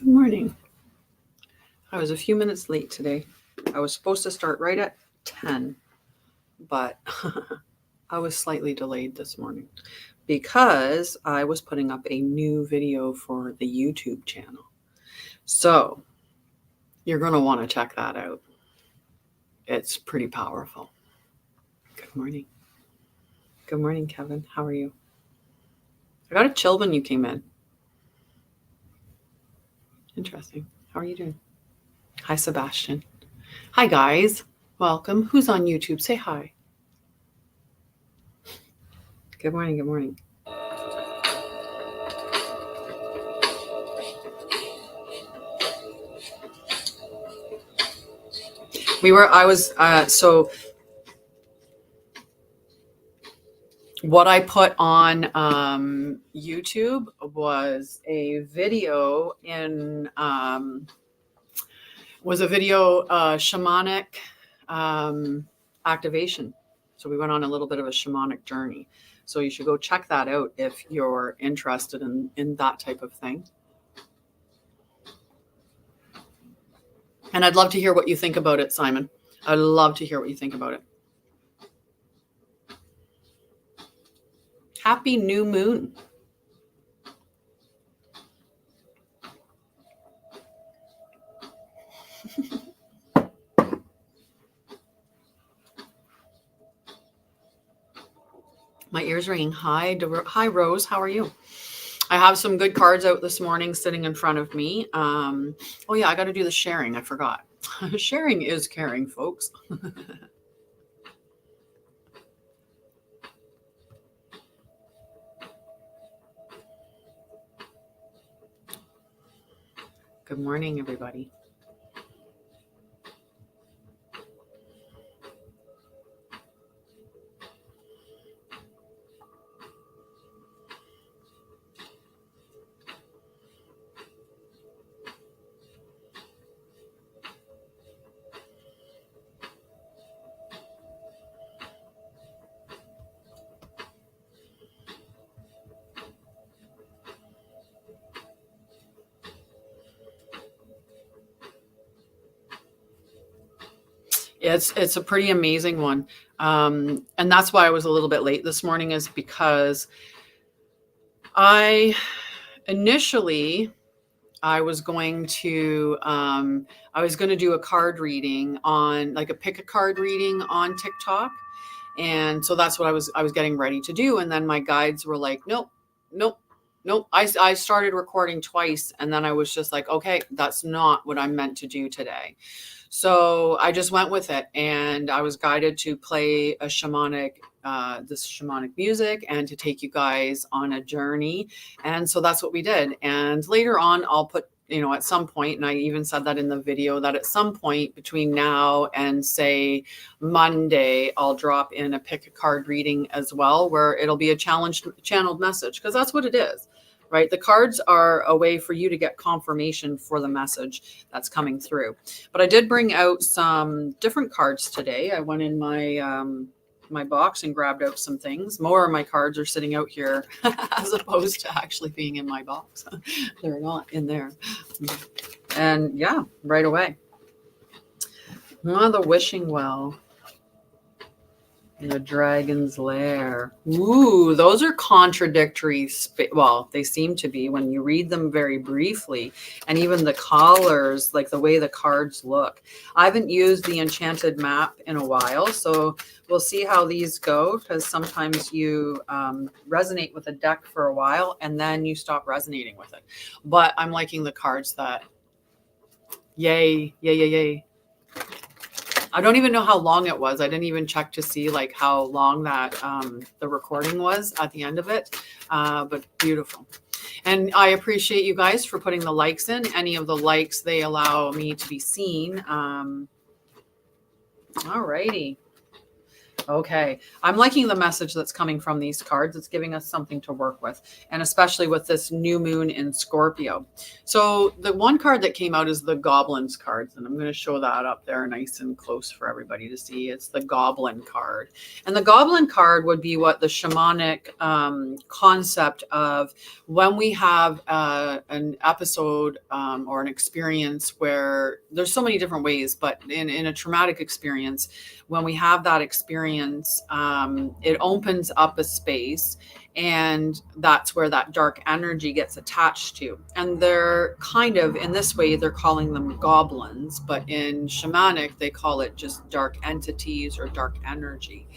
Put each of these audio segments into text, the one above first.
morning. I was a few minutes late today. I was supposed to start right at 10, but I was slightly delayed this morning because I was putting up a new video for the YouTube channel. So you're going to want to check that out. It's pretty powerful. Good morning. Good morning, Kevin. How are you? I got a chill when you came in. Interesting. How are you doing? Hi, Sebastian. Hi, guys. Welcome. Who's on YouTube? Say hi. Good morning. Good morning. So what I put on YouTube was a video shamanic activation. So we went on a little bit of a shamanic journey. So you should go check that out if you're interested in that type of thing. And I'd love to hear what you think about it, Simon. I'd love to hear what you think about it. Happy new moon. My ears ringing. Hi, Rose. How are you? I have some good cards out this morning sitting in front of me. Oh yeah, I got to do the sharing. I forgot. Sharing is caring, folks. Good morning, everybody. It's a pretty amazing one. And that's why I was a little bit late this morning, is because I was going to do a card reading on, like, a pick a card reading on TikTok. And so that's what I was getting ready to do. And then my guides were like, nope. I started recording twice, and then I was just like, okay, that's not what I'm meant to do today. So I just went with it, and I was guided to play this shamanic music and to take you guys on a journey. And so that's what we did. And later on, I'll put, at some point, and I even said that in the video, that at some point between now and say Monday, I'll drop in a pick a card reading as well, where it'll be a channeled message, because that's what it is. Right? The cards are a way for you to get confirmation for the message that's coming through. But I did bring out some different cards today. I went in my box and grabbed out some things. More of my cards are sitting out here as opposed to actually being in my box. They're not in there. And yeah, right away. The wishing well. The Dragon's Lair. Ooh, those are contradictory. Well, they seem to be when you read them very briefly. And even the colors, like the way the cards look. I haven't used the Enchanted map in a while, so we'll see how these go, because sometimes you resonate with a deck for a while and then you stop resonating with it. But I'm liking the cards that, yay. I don't even know how long it was. I didn't even check to see like how long that the recording was at the end of it, but beautiful. And I appreciate you guys for putting the likes in. Any of the likes, they allow me to be seen. All righty. Okay. I'm liking the message that's coming from these cards. It's giving us something to work with, and especially with this new moon in Scorpio. So the one card that came out is the Goblins cards, and I'm going to show that up there nice and close for everybody to see. It's the Goblin card. And the Goblin card would be what the shamanic concept of when we have an episode or an experience where there's so many different ways, but in a traumatic experience, when we have that experience, it opens up a space, and that's where that dark energy gets attached to. And they're kind of, in this way, they're calling them goblins, but in shamanic, they call it just dark entities or dark energy.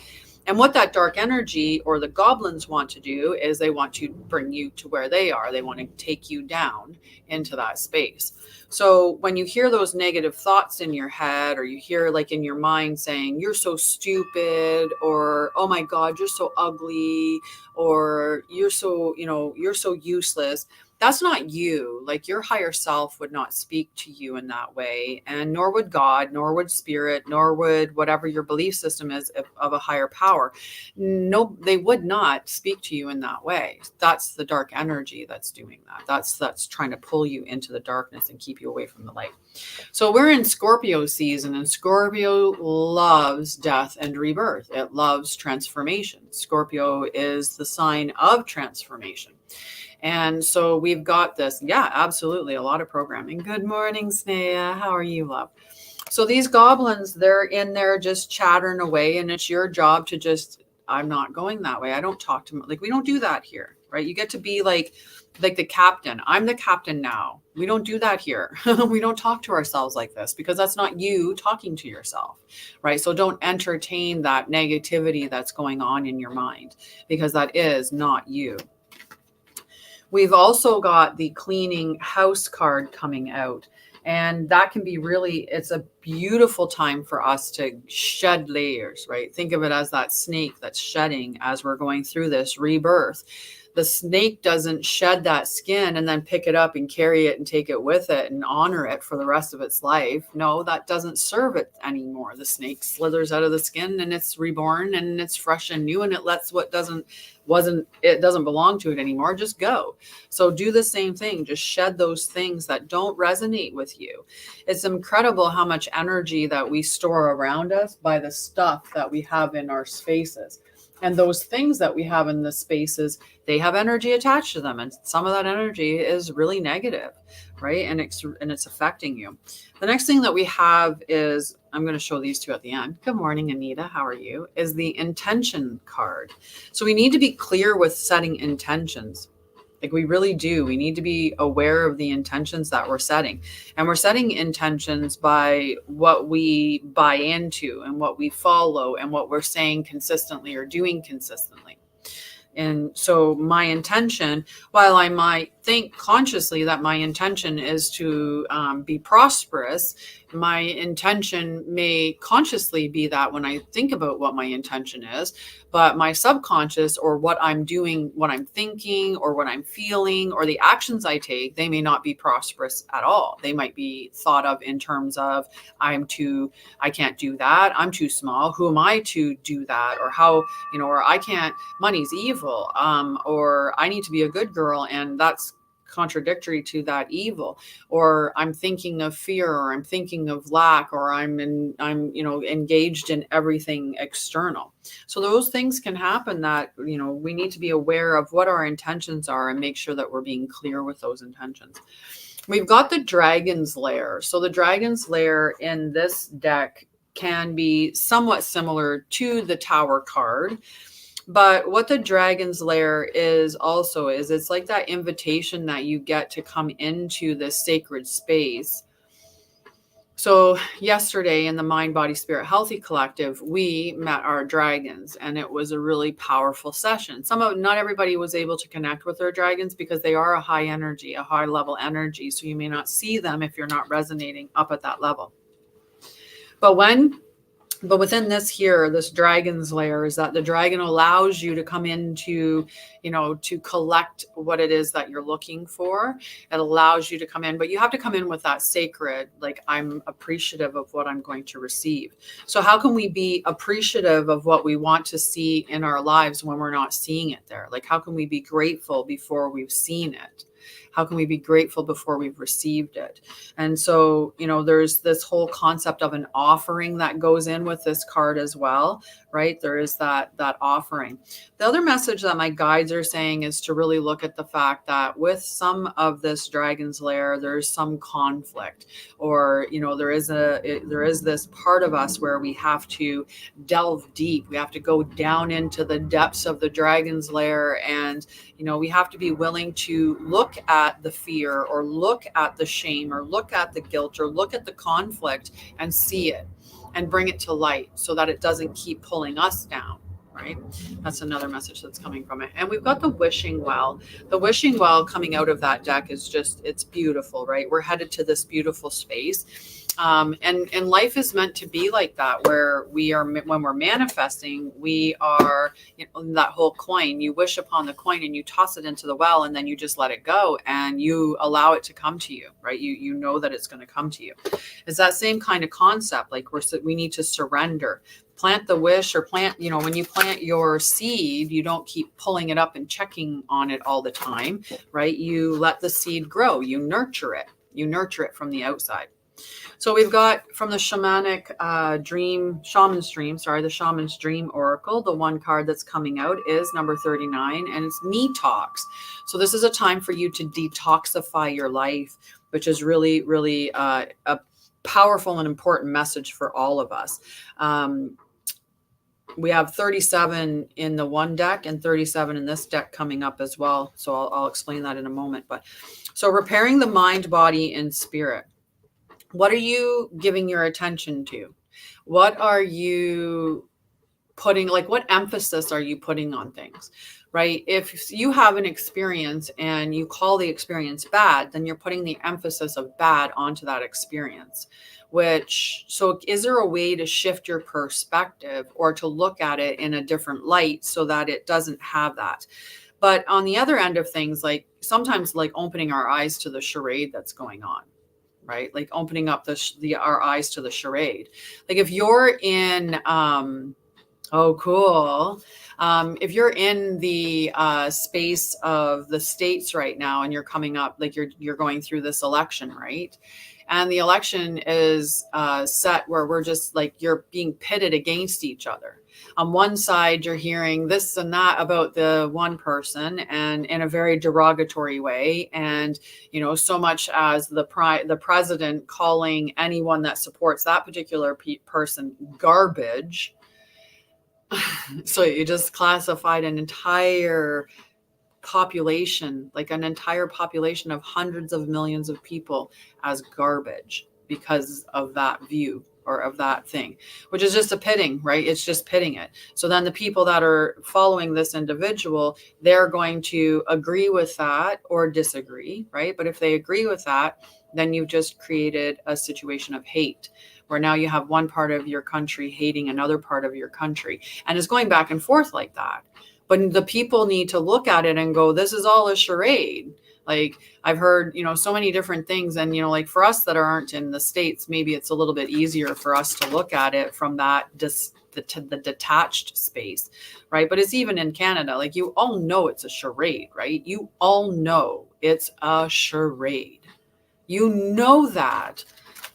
And what that dark energy or the goblins want to do is they want to bring you to where they are. They want to take you down into that space. So when you hear those negative thoughts in your head, or you hear like in your mind saying, you're so stupid, or, oh my God, you're so ugly, or you're so, you're so useless. That's not you. Like, your higher self would not speak to you in that way, and nor would God, nor would spirit, nor would whatever your belief system is of a higher power. No, they would not speak to you in that way. That's the dark energy that's doing that. That's trying to pull you into the darkness and keep you away from the light. So we're in Scorpio season, and Scorpio loves death and rebirth. It loves transformation. Scorpio is the sign of transformation. And so we've got this. Yeah, absolutely. A lot of programming. Good morning, Snea. How are you, love? So these goblins, they're in there just chattering away, and it's your job to just, I'm not going that way. I don't talk to them. Like, we don't do that here, right? You get to be like the captain. I'm the captain now. We don't do that here. We don't talk to ourselves like this, because that's not you talking to yourself, right? So don't entertain that negativity that's going on in your mind, because that is not you. We've also got the cleaning house card coming out, and that can be really, it's a beautiful time for us to shed layers, right? Think of it as that snake that's shedding as we're going through this rebirth. The snake doesn't shed that skin and then pick it up and carry it and take it with it and honor it for the rest of its life. No, that doesn't serve it anymore. The snake slithers out of the skin, and it's reborn, and it's fresh and new, and it lets what doesn't belong to it anymore just go. So do the same thing. Just shed those things that don't resonate with you. It's incredible how much energy that we store around us by the stuff that we have in our spaces. And those things that we have in the spaces, they have energy attached to them. And some of that energy is really negative, right? And it's affecting you. The next thing that we have is, I'm going to show these two at the end. Good morning, Anita. How are you? Is the intention card. So we need to be clear with setting intentions. Like, we really do. We need to be aware of the intentions that we're setting. And we're setting intentions by what we buy into and what we follow and what we're saying consistently or doing consistently. And so my intention, while I might think consciously that my intention is to be prosperous, my intention may consciously be that when I think about what my intention is, but my subconscious, or what I'm doing, what I'm thinking, or what I'm feeling, or the actions I take, they may not be prosperous at all. They might be thought of in terms of, I can't do that. I'm too small. Who am I to do that? Or how, or I can't, money's evil. Or I need to be a good girl, and that's contradictory to that evil. Or I'm thinking of fear, or I'm thinking of lack, or I'm engaged in everything external. So those things can happen that, we need to be aware of what our intentions are and make sure that we're being clear with those intentions. We've got the Dragon's Lair. So the Dragon's Lair in this deck can be somewhat similar to the Tower card. But what the Dragon's Lair is also is, it's like that invitation that you get to come into this sacred space. So yesterday in the Mind, Body, Spirit, Healthy Collective, we met our dragons, and it was a really powerful session. Not everybody was able to connect with their dragons because they are a high energy, a high level energy. So you may not see them if you're not resonating up at that level. But when But within this here, this dragon's lair, is that the dragon allows you to come into, to collect what it is that you're looking for. It allows you to come in, but you have to come in with that sacred, like, I'm appreciative of what I'm going to receive. So how can we be appreciative of what we want to see in our lives when we're not seeing it there? Like, how can we be grateful before we've seen it? How can we be grateful before we've received it? And so, there's this whole concept of an offering that goes in with this card as well, right? There is that offering. The other message that my guides are saying is to really look at the fact that with some of this dragon's lair, there's some conflict, or, there is this part of us where we have to delve deep. We have to go down into the depths of the dragon's lair, and we have to be willing to look at the fear, or look at the shame, or look at the guilt, or look at the conflict and see it and bring it to light so that it doesn't keep pulling us down, right? That's another message that's coming from it. And we've got the wishing well. The wishing well coming out of that deck is just, it's beautiful, right? We're headed to this beautiful space. And life is meant to be like that, where when we're manifesting, we are, that whole coin, you wish upon the coin and you toss it into the well, and then you just let it go and you allow it to come to you, right? You know that it's going to come to you. It's that same kind of concept. Like, we need to surrender. Plant the wish, or when you plant your seed, you don't keep pulling it up and checking on it all the time, right? You let the seed grow, you nurture it from the outside. So we've got from the Shaman's Dream Oracle, the one card that's coming out is number 39, and it's Me Talks. So this is a time for you to detoxify your life, which is really, really a powerful and important message for all of us. We have 37 in the one deck and 37 in this deck coming up as well. So I'll explain that in a moment. But so repairing the mind, body, and spirit. What are you giving your attention to? What are you putting, like, what emphasis are you putting on things, right? If you have an experience and you call the experience bad, then you're putting the emphasis of bad onto that experience. So is there a way to shift your perspective, or to look at it in a different light so that it doesn't have that? But on the other end of things, like sometimes, like opening our eyes to the charade that's going on, right? Like opening up our eyes to the charade. Like if you're in, if you're in the space of the states right now, and you're coming up, like you're going through this election, right? And the election is set where we're just like, you're being pitted against each other. On one side, you're hearing this and that about the one person, and in a very derogatory way. And, so much as the president calling anyone that supports that particular person garbage. So you just classified an entire population, like an entire population of hundreds of millions of people, as garbage because of that view, or of that thing, which is just a pitting, right? It's just pitting it. So then the people that are following this individual, they're going to agree with that or disagree, right? But if they agree with that, then you've just created a situation of hate, where now you have one part of your country hating another part of your country, and it's going back and forth like that. But the people need to look at it and go, this is all a charade. Like I've heard, so many different things. And, like for us that aren't in the States, maybe it's a little bit easier for us to look at it from that the detached space, right? But it's even in Canada, like you all know it's a charade, right? You all know it's a charade. You know that.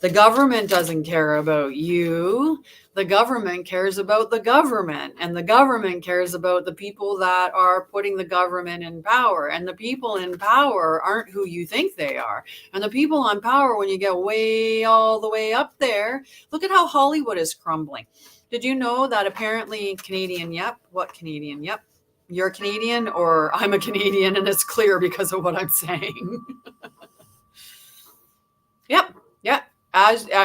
The government doesn't care about you. The government cares about the government, and the government cares about the people that are putting the government in power. And the people in power aren't who you think they are. And the people in power, when you get all the way up there, look at how Hollywood is crumbling. Did you know that apparently Canadian? Yep. What Canadian? Yep. You're a Canadian, or I'm a Canadian, and it's clear because of what I'm saying. Yep.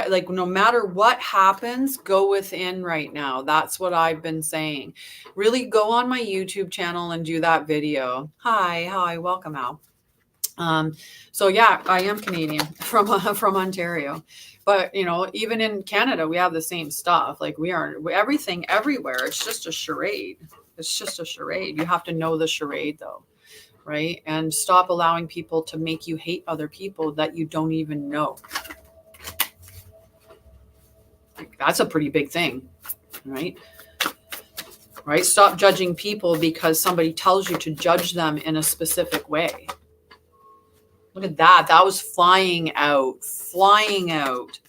Like no matter what happens, go within right now. That's what I've been saying. Really go on my YouTube channel and do that video. Hi, welcome, Al. So yeah, I am Canadian from Ontario, but you know, even in Canada, we have the same stuff. Like everything everywhere. It's just a charade. It's just a charade. You have to know the charade though, right? And stop allowing people to make you hate other people that you don't even know. That's a pretty big thing, right? Right? Stop judging people because somebody tells you to judge them in a specific way. Look at that. That was flying out,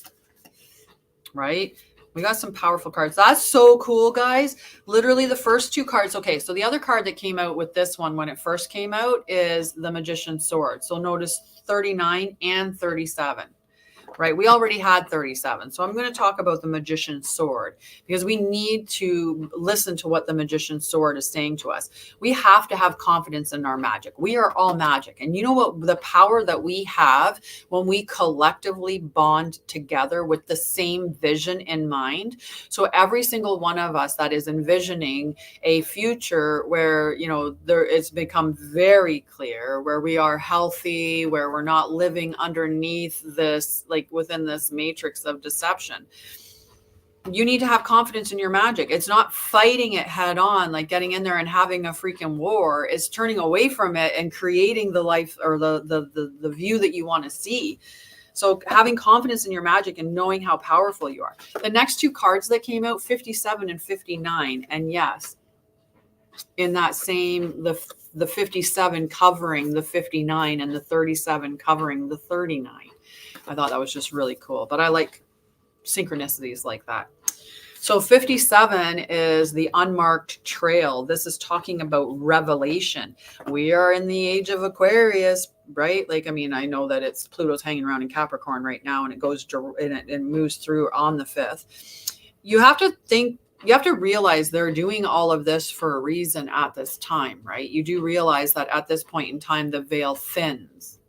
right? We got some powerful cards. That's so cool, guys. Literally the first two cards. Okay, so the other card that came out with this one when it first came out is the Magician's Sword. So notice 39 and 37. Right? We already had 37. So I'm going to talk about the Magician's Sword because we need to listen to what the Magician's Sword is saying to us. We have to have confidence in our magic. We are all magic. And you know what? The power that we have when we collectively bond together with the same vision in mind. So every single one of us that is envisioning a future where, you know, it's become very clear where we are healthy, where we're not living underneath this, like within this matrix of deception. You need to have confidence in your magic. It's not fighting it head on, like getting in there and having a freaking war. It's turning away from it and creating the life or the view that you want to see. So having confidence in your magic and knowing how powerful you are. The next two cards that came out, 57 and 59. And yes, in that same, the 57 covering the 59 and the 37 covering the 39. I thought that was just really cool. But I like synchronicities like that. So 57 is the unmarked trail. This is talking about revelation. We are in the age of Aquarius, right? Like, I mean, I know that it's Pluto's hanging around in Capricorn right now, and it goes and it moves through on the 5th. You have to realize they're doing all of this for a reason at this time, right? You do realize that at this point in time, the veil thins.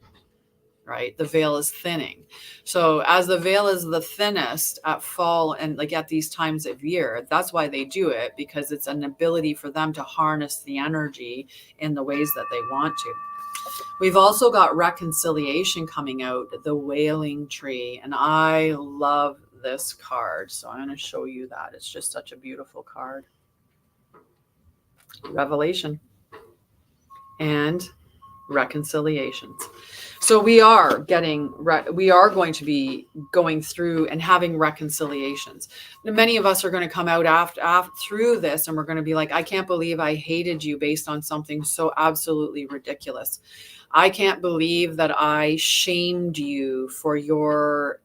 Right? The veil is thinning. So as the veil is the thinnest at fall and like at these times of year, that's why they do it, because it's an ability for them to harness the energy in the ways that they want to. We've also got reconciliation coming out, the Wailing Tree. And I love this card. So I'm going to show you that. It's just such a beautiful card. Revelation and reconciliations. So we are going to be going through and having reconciliations. Many of us are going to come out after through this, and we're going to be like, I can't believe I hated you based on something so absolutely ridiculous. I can't believe that I shamed you for your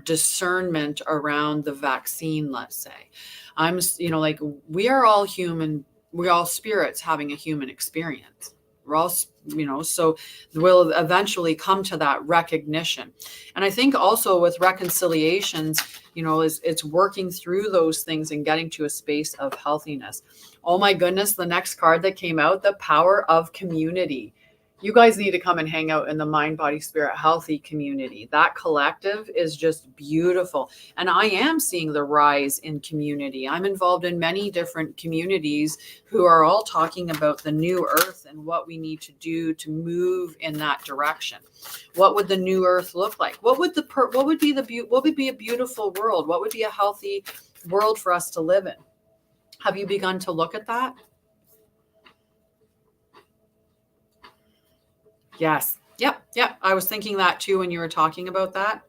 discernment around the vaccine, let's say. Like we are all human. We're all spirits having a human experience. We're all, so we'll eventually come to that recognition. And I think also with reconciliations, it's working through those things and getting to a space of healthiness. Oh my goodness, the next card that came out, the power of community. You guys need to come and hang out in the Mind, Body, Spirit, Healthy community. That collective is just beautiful. And I am seeing the rise in community. I'm involved in many different communities who are all talking about the new earth and what we need to do to move in that direction. What would the new earth look like? What would be a beautiful world? What would be a healthy world for us to live in? Have you begun to look at that? Yes. Yep. I was thinking that too when you were talking about that.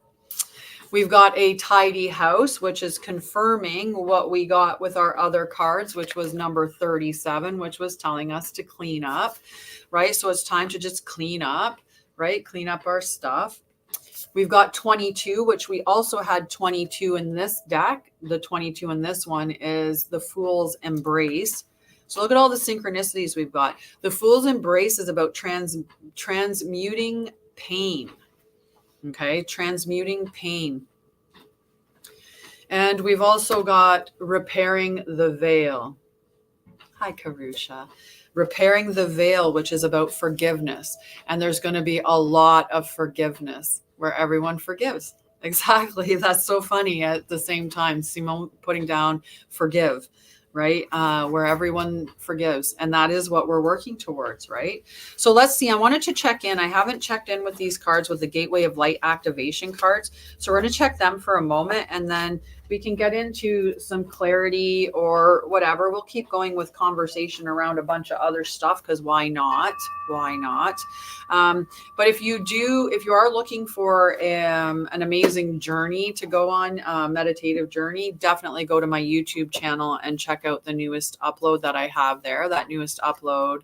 We've got a tidy house, which is confirming what we got with our other cards, which was number 37, which was telling us to clean up, right? So it's time to just clean up, right? Clean up our stuff. We've got 22, which we also had 22 in this deck. The 22 in this one is the Fool's Embrace. So look at all the synchronicities we've got. The Fool's Embrace is about transmuting pain. Okay, transmuting pain. And we've also got repairing the veil. Hi, Karusha. Repairing the veil, which is about forgiveness. And there's going to be a lot of forgiveness where everyone forgives. Exactly. That's so funny at the same time. Simone putting down forgive. right? Where everyone forgives. And that is what we're working towards, right? So let's see. I wanted to check in. I haven't checked in with these cards, with the Gateway of Light activation cards. So we're going to check them for a moment, and then we can get into some clarity or whatever. We'll keep going with conversation around a bunch of other stuff, because why not? Why not? But if you are looking for an amazing journey to go on, meditative journey, definitely go to my YouTube channel and check out the newest upload that I have there. That newest upload.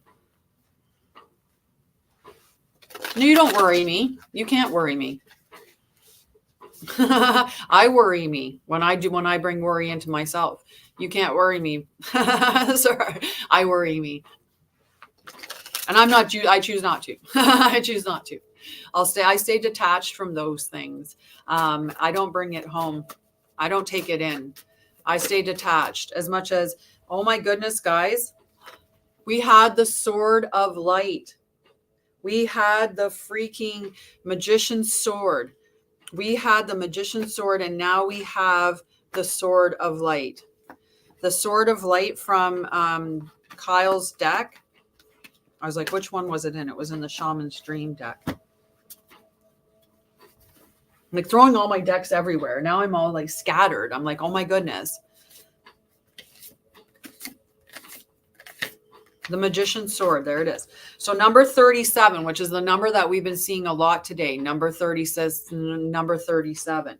No, you don't worry me. You can't worry me. I worry me when I bring worry into myself. You can't worry me. Sorry, I worry me. And I choose not to. I choose not to. I stay detached from those things. I don't bring it home. I don't take it in. I stay detached as much as, oh my goodness, guys, we had the Sword of Light. We had the freaking Magician's Sword. We had the Magician's Sword, and now we have the Sword of Light. The Sword of Light from Kyle's deck. I was like, which one was it in? It was in the Shaman's Dream deck. I'm like throwing all my decks everywhere. Now I'm all like scattered. I'm like, oh my goodness. The Magician's Sword. There it is. So number 37, which is the number that we've been seeing a lot today. Number 30 says number 37.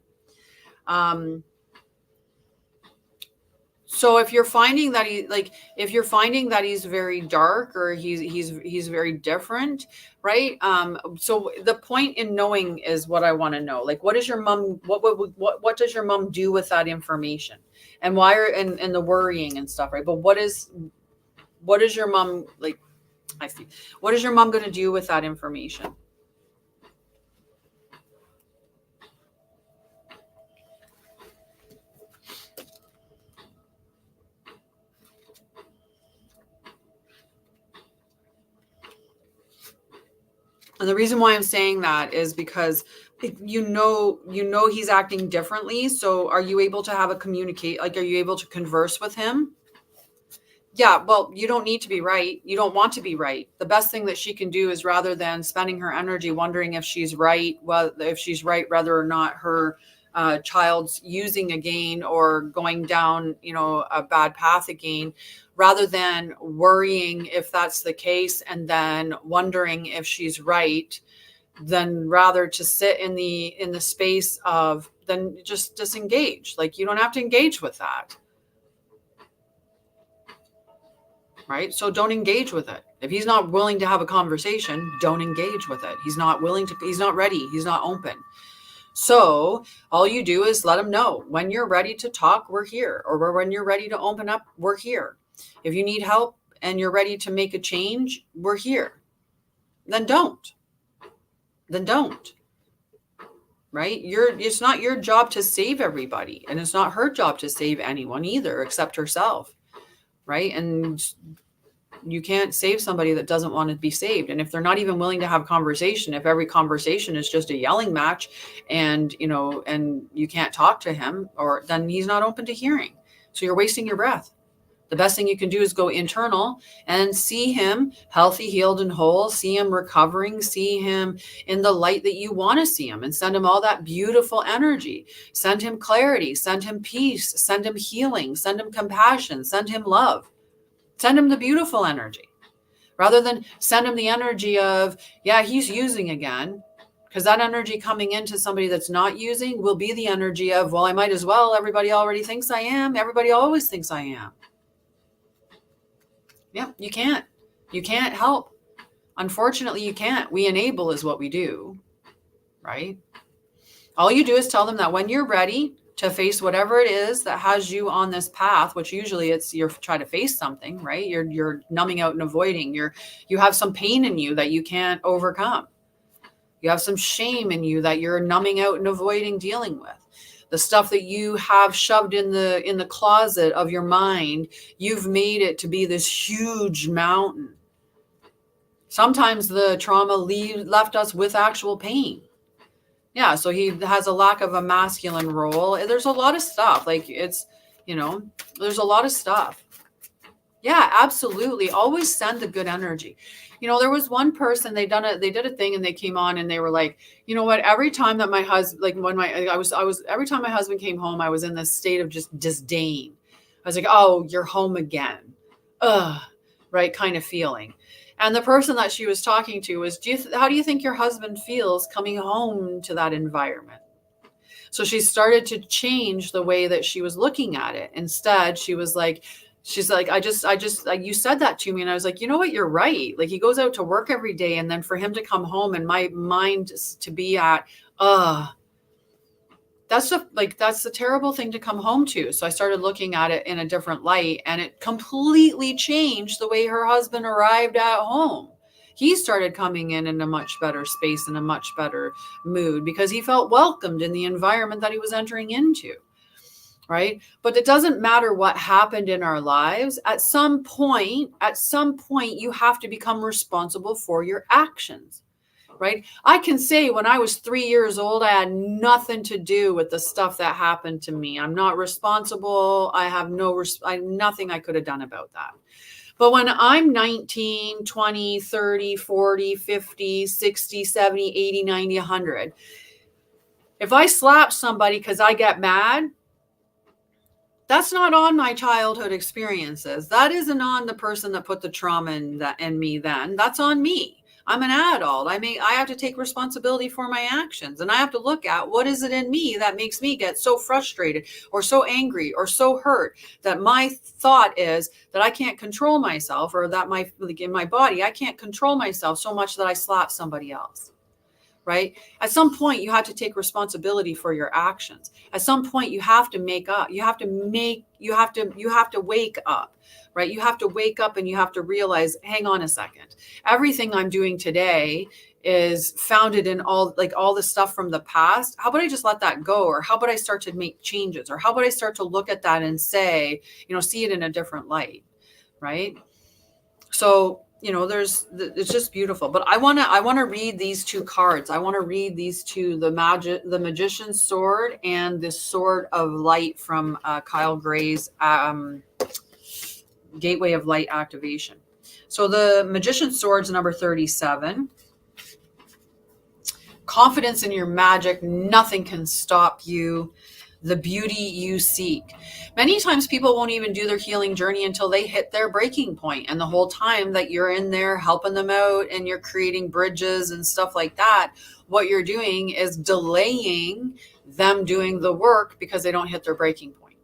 So if you're finding that he's very dark, or he's very different, right? So the point in knowing is what I want to know. Like, what is your mom? What does your mom do with that information? And why are and the worrying and stuff, right? But what is your mom like? I see. What is your mom going to do with that information? And the reason why I'm saying that is because you know he's acting differently. So are you able to have a communicate? Like, are you able to converse with him? Yeah, well, you don't need to be right. You don't want to be right. The best thing that she can do is, rather than spending her energy wondering if she's right, well, if she's right, whether or not her child's using again or going down, a bad path again, rather than worrying if that's the case and then wondering if she's right, then rather to sit in the space of, then just disengage. Like, you don't have to engage with that. Right? So don't engage with it. If he's not willing to have a conversation, don't engage with it. He's not willing to, he's not ready. He's not open. So all you do is let him know, when you're ready to talk, we're here. Or when you're ready to open up, we're here. If you need help and you're ready to make a change, we're here. Then don't. Right? It's not your job to save everybody. And it's not her job to save anyone either, except herself. Right? And you can't save somebody that doesn't want to be saved. And if they're not even willing to have conversation, if every conversation is just a yelling match, and you can't talk to him, or then he's not open to hearing. So you're wasting your breath. The best thing you can do is go internal and see him healthy, healed, and whole. See him recovering. See him in the light that you want to see him, and send him all that beautiful energy. Send him clarity. Send him peace. Send him healing. Send him compassion. Send him love. Send him the beautiful energy, rather than send him the energy of, yeah, he's using again. Because that energy coming into somebody that's not using will be the energy of, well, I might as well. Everybody already thinks I am. Everybody always thinks I am. Yeah, you can't. You can't help. Unfortunately, you can't. We enable is what we do, right? All you do is tell them that when you're ready to face whatever it is that has you on this path, which usually it's you're trying to face something, right? You're numbing out and avoiding. You have some pain in you that you can't overcome. You have some shame in you that you're numbing out and avoiding dealing with. The stuff that you have shoved in the closet of your mind, you've made it to be this huge mountain. Sometimes the trauma left us with actual pain. Yeah, so he has a lack of a masculine role. There's a lot of stuff. Like, it's, there's a lot of stuff. Yeah, absolutely. Always send the good energy. There was one person, they did a thing and they came on and they were like, you know what, every time that my husband, like when my I was every time my husband came home, I was in this state of just disdain. I was like, oh, you're home again. Ugh, right, kind of feeling. And the person that she was talking to was, how do you think your husband feels coming home to that environment? So she started to change the way that she was looking at it. Instead, she's like, I just, like, you said that to me. And I was like, you know what? You're right. Like, he goes out to work every day. And then for him to come home and my mind to be at, uh, that's the terrible thing to come home to. So I started looking at it in a different light, and it completely changed the way her husband arrived at home. He started coming in a much better space and a much better mood because he felt welcomed in the environment that he was entering into. Right? But it doesn't matter what happened in our lives. At some point, you have to become responsible for your actions. Right? I can say when I was 3 years old, I had nothing to do with the stuff that happened to me. I'm not responsible. I have nothing I could have done about that. But when I'm 19, 20, 30, 40, 50, 60, 70, 80, 90, 100, if I slap somebody because I get mad, that's not on my childhood experiences. That isn't on the person that put the trauma in me then. That's on me. I'm an adult. I have to take responsibility for my actions, and I have to look at what is it in me that makes me get so frustrated or so angry or so hurt that my thought is that I can't control myself, or that in my body I can't control myself so much that I slap somebody else. Right? At some point, you have to take responsibility for your actions. At some point, you have to make up. You have to wake up, right? You have to wake up and you have to realize, hang on a second. Everything I'm doing today is founded in all the stuff from the past. How about I just let that go? Or how about I start to make changes? Or how about I start to look at that and say, see it in a different light, right? So, it's just beautiful. But I want to read these two cards. I want to read these two, the magician's sword and the sword of light from Kyle Gray's Gateway of Light activation. So the magician's sword's number 37. Confidence in your magic. Nothing can stop you. The beauty you seek. Many times people won't even do their healing journey until they hit their breaking point. And the whole time that you're in there helping them out and you're creating bridges and stuff like that, what you're doing is delaying them doing the work because they don't hit their breaking point.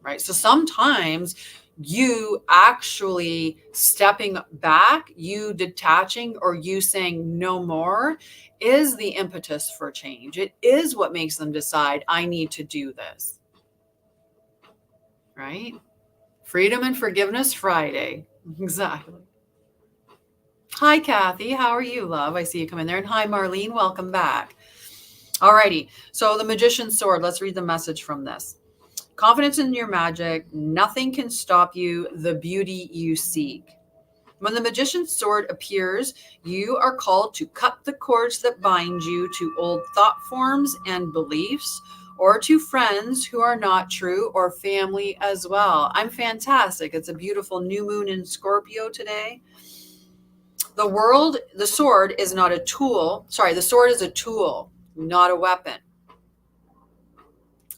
Right? So sometimes you actually stepping back, you detaching, or you saying no more is the impetus for change. It is what makes them decide, I need to do this. Right? Freedom and Forgiveness Friday. Exactly. Hi, Kathy. How are you, love? I see you come in there. And hi, Marlene. Welcome back. Alrighty. So the magician's sword. Let's read the message from this. Confidence in your magic. Nothing can stop you. The beauty you seek. When the magician's sword appears, you are called to cut the cords that bind you to old thought forms and beliefs, or to friends who are not true, or family as well. I'm fantastic. It's a beautiful new moon in Scorpio today. The sword is not a tool. Sorry, the sword is a tool, not a weapon.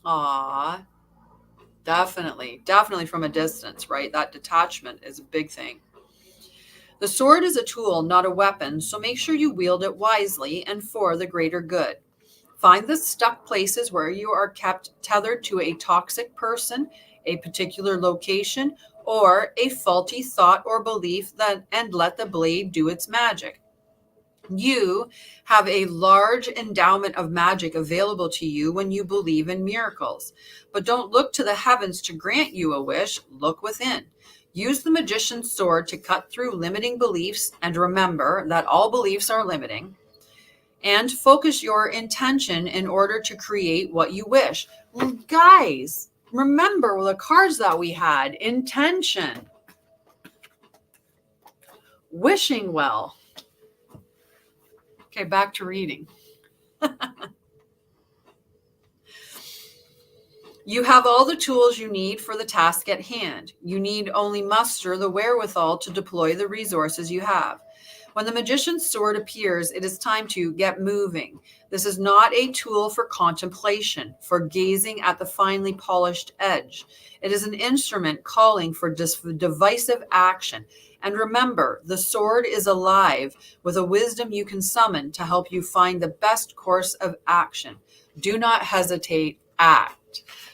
Ah, definitely from a distance, right? That detachment is a big thing. The sword is a tool, not a weapon, so make sure you wield it wisely and for the greater good. Find the stuck places where you are kept tethered to a toxic person, a particular location, or a faulty thought or belief, and let the blade do its magic. You have a large endowment of magic available to you when you believe in miracles. But don't look to the heavens to grant you a wish, look within. Use the magician's sword to cut through limiting beliefs, and remember that all beliefs are limiting. And focus your intention in order to create what you wish. Well, guys, remember the cards that we had. Intention. Wishing well. Okay, back to reading. You have all the tools you need for the task at hand. You need only muster the wherewithal to deploy the resources you have. When the magician's sword appears, it is time to get moving. This is not a tool for contemplation, for gazing at the finely polished edge. It is an instrument calling for divisive action. And remember, the sword is alive with a wisdom you can summon to help you find the best course of action. Do not hesitate, act.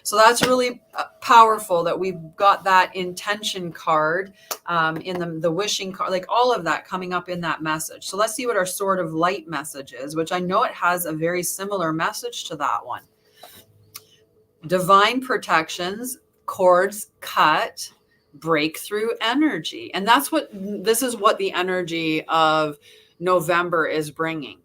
So that's really powerful that we've got that intention card in the wishing card, like all of that coming up in that message. So let's see what our sword of light message is, which I know it has a very similar message to that one. Divine protections, cords cut, breakthrough energy. And this is what the energy of November is bringing.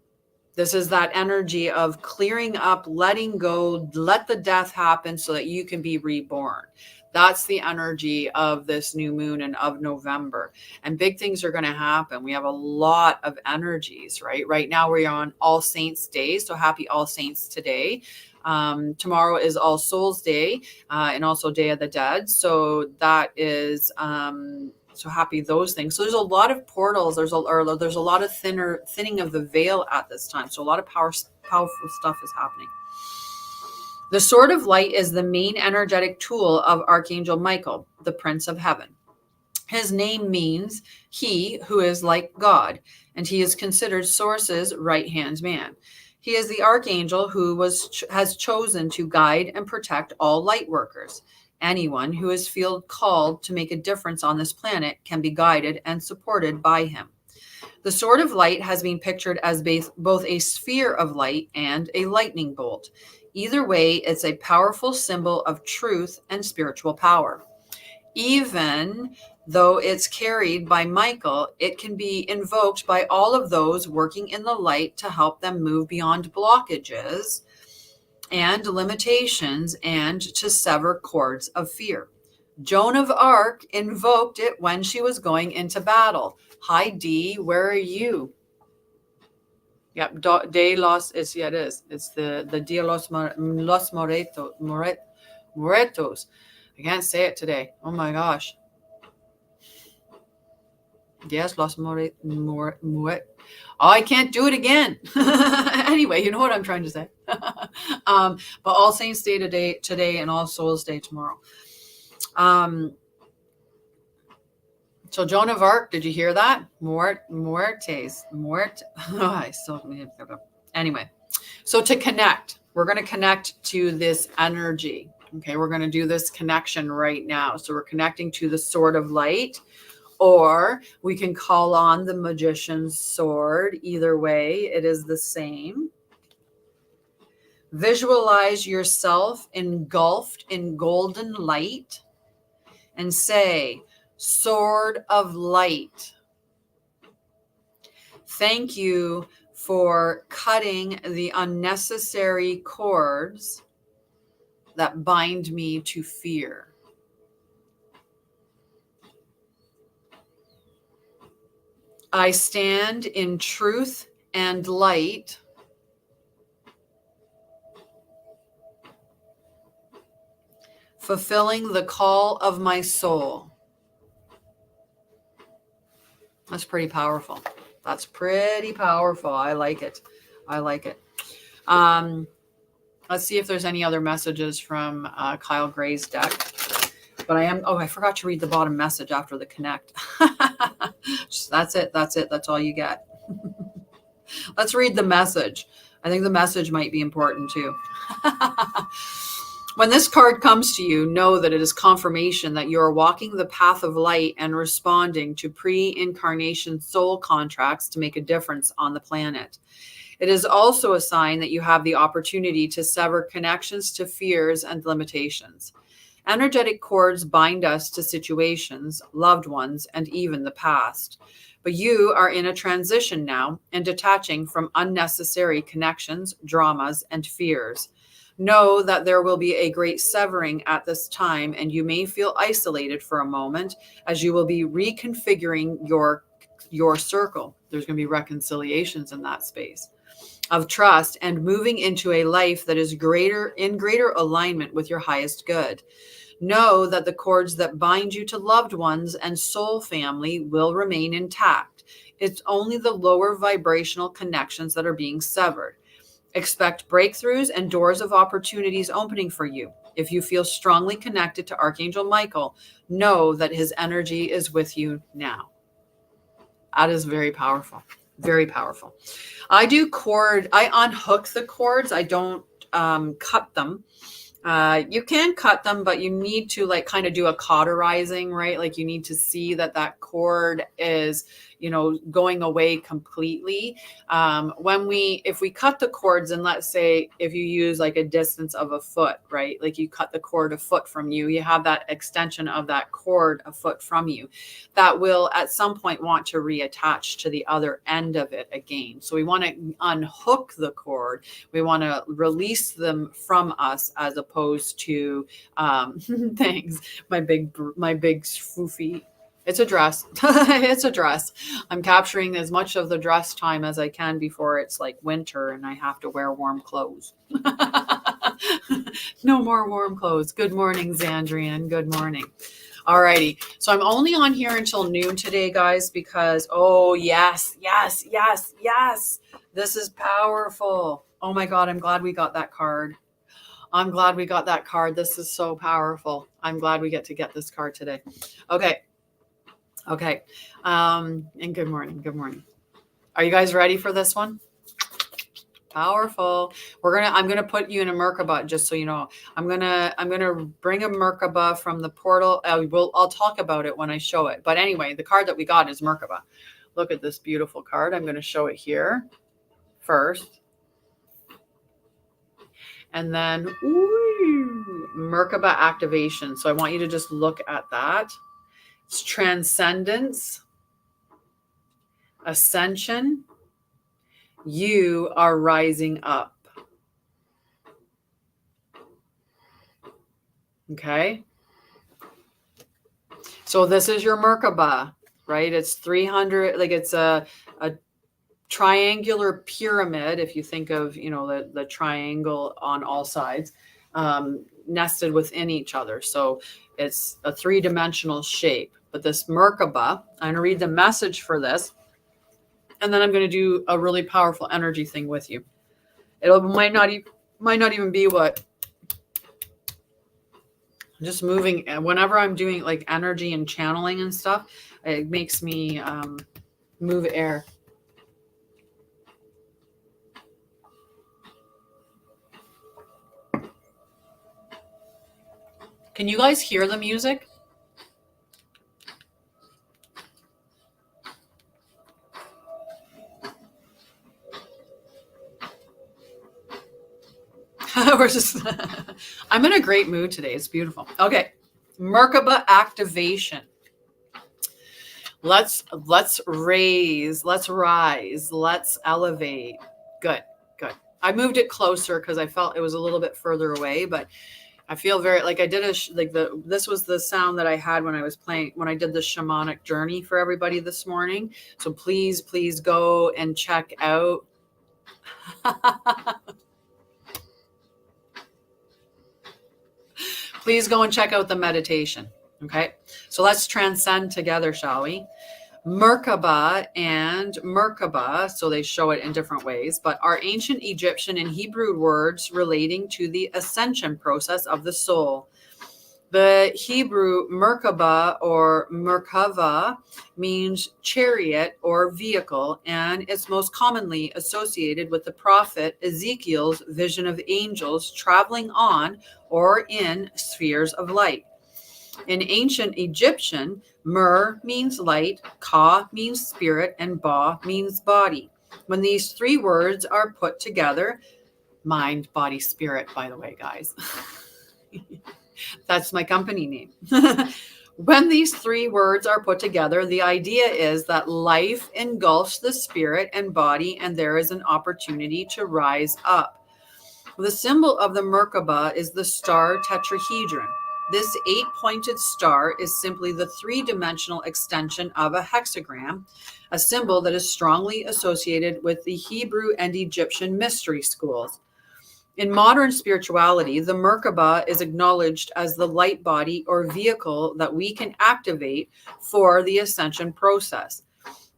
This is that energy of clearing up, letting go, let the death happen so that you can be reborn. That's the energy of this new moon and of November. And big things are going to happen. We have a lot of energies, right? Right now we're on All Saints Day. So happy All Saints today. Tomorrow is All Souls Day and also Day of the Dead. So that is... so happy those things. So there's a lot of portals. There's a lot of thinning of the veil at this time. So a lot of powerful stuff is happening. The sword of light is the main energetic tool of Archangel Michael, the Prince of Heaven. His name means he who is like God, and he is considered Source's right-hand man. He is the archangel who has chosen to guide and protect all light workers. Anyone who is feel called to make a difference on this planet can be guided and supported by him. The sword of light has been pictured as both a sphere of light and a lightning bolt. Either way, it's a powerful symbol of truth and spiritual power. Even though it's carried by Michael, it can be invoked by all of those working in the light to help them move beyond blockages and limitations and to sever cords of fear. Joan of Arc invoked it when she was going into battle. Hi, Dee, where are you? Yep, De los, it is. It's the Dia los Muertos. I can't say it today. Oh my gosh. Yes, los Muertos. Oh, I can't do it again. Anyway, you know what I'm trying to say. But All Saints Day today and All Souls Day tomorrow. So Joan of Arc, did you hear that? Muertes. I still anyway. So to connect, we're going to connect to this energy. Okay, we're going to do this connection right now. So we're connecting to the sword of light. Or we can call on the magician's sword. Either way, it is the same. Visualize yourself engulfed in golden light and say, Sword of Light, thank you for cutting the unnecessary cords that bind me to fear. I stand in truth and light, fulfilling the call of my soul. That's pretty powerful. That's pretty powerful. I like it. I like it. Let's see if there's any other messages from Kyle Gray's deck. But I forgot to read the bottom message after the connect. That's it. That's all you get. Let's read the message. I think the message might be important too. When this card comes to you, know that it is confirmation that you are walking the path of light and responding to pre-incarnation soul contracts to make a difference on the planet. It is also a sign that you have the opportunity to sever connections to fears and limitations. Energetic cords bind us to situations, loved ones, and even the past. But you are in a transition now and detaching from unnecessary connections, dramas, and fears. Know that there will be a great severing at this time, and you may feel isolated for a moment as you will be reconfiguring your circle. There's going to be reconciliations in that space. of trust and moving into a life that is in greater alignment with your highest good. Know that the cords that bind you to loved ones and soul family will remain intact. It's only the lower vibrational connections that are being severed. Expect breakthroughs and doors of opportunities opening for you. If you feel strongly connected to Archangel Michael, know that his energy is with you now. That is very powerful. Very powerful. I unhook the cords. I don't cut them. You can cut them, but you need to like kind of do a cauterizing, right? Like you need to see that cord is, going away completely. If we cut the cords, and let's say if you use like a distance of a foot, right? Like you cut the cord a foot from you, you have that extension of that cord a foot from you that will at some point want to reattach to the other end of it again. So we want to unhook the cord. We want to release them from us as opposed to things. My big foofy. It's a dress. It's a dress. I'm capturing as much of the dress time as I can before it's like winter and I have to wear warm clothes. No more warm clothes. Good morning, Zandrian. Good morning. Alrighty. So I'm only on here until noon today, guys, because, oh, yes. This is powerful. Oh my God. I'm glad we got that card. This is so powerful. I'm glad we get this card today. Okay. And good morning. Are you guys ready for this one? Powerful. I'm gonna put you in a Merkaba, just so you know. I'm gonna bring a Merkaba from the portal. I'll talk about it when I show it. But anyway, the card that we got is Merkaba. Look at this beautiful card. I'm gonna show it here first. And then Merkaba activation. So I want you to just look at that. It's transcendence, ascension. You are rising up. Okay. So this is your Merkaba, right? It's 300, like it's a triangular pyramid. If you think of, the triangle on all sides, nested within each other. So it's a 3-dimensional shape. But this Merkaba, I'm going to read the message for this. And then I'm going to do a really powerful energy thing with you. It might not even be what just moving. Whenever I'm doing like energy and channeling and stuff, it makes me move air. Can you guys hear the music? I'm in a great mood today. It's beautiful. Okay. Merkaba activation. Let's raise, let's rise, let's elevate. Good. I moved it closer because I felt it was a little bit further away, but I feel very like I did this was the sound that I had when I did the shamanic journey for everybody this morning. So please go and check out. Please go and check out the meditation. Okay. So let's transcend together, shall we? Merkaba and Merkaba, so they show it in different ways, but are ancient Egyptian and Hebrew words relating to the ascension process of the soul. The Hebrew Merkaba or Merkava means chariot or vehicle, and it's most commonly associated with the prophet Ezekiel's vision of angels traveling on or in spheres of light. In ancient Egyptian, Mer means light, Ka means spirit, and Ba means body. When these 3 words are put together, mind, body, spirit, by the way, guys. That's my company name. When these 3 words are put together, the idea is that life engulfs the spirit and body, and there is an opportunity to rise up. The symbol of the Merkaba is the star tetrahedron. This 8-pointed star is simply the 3-dimensional extension of a hexagram, a symbol that is strongly associated with the Hebrew and Egyptian mystery schools. In modern spirituality, the Merkaba is acknowledged as the light body or vehicle that we can activate for the ascension process.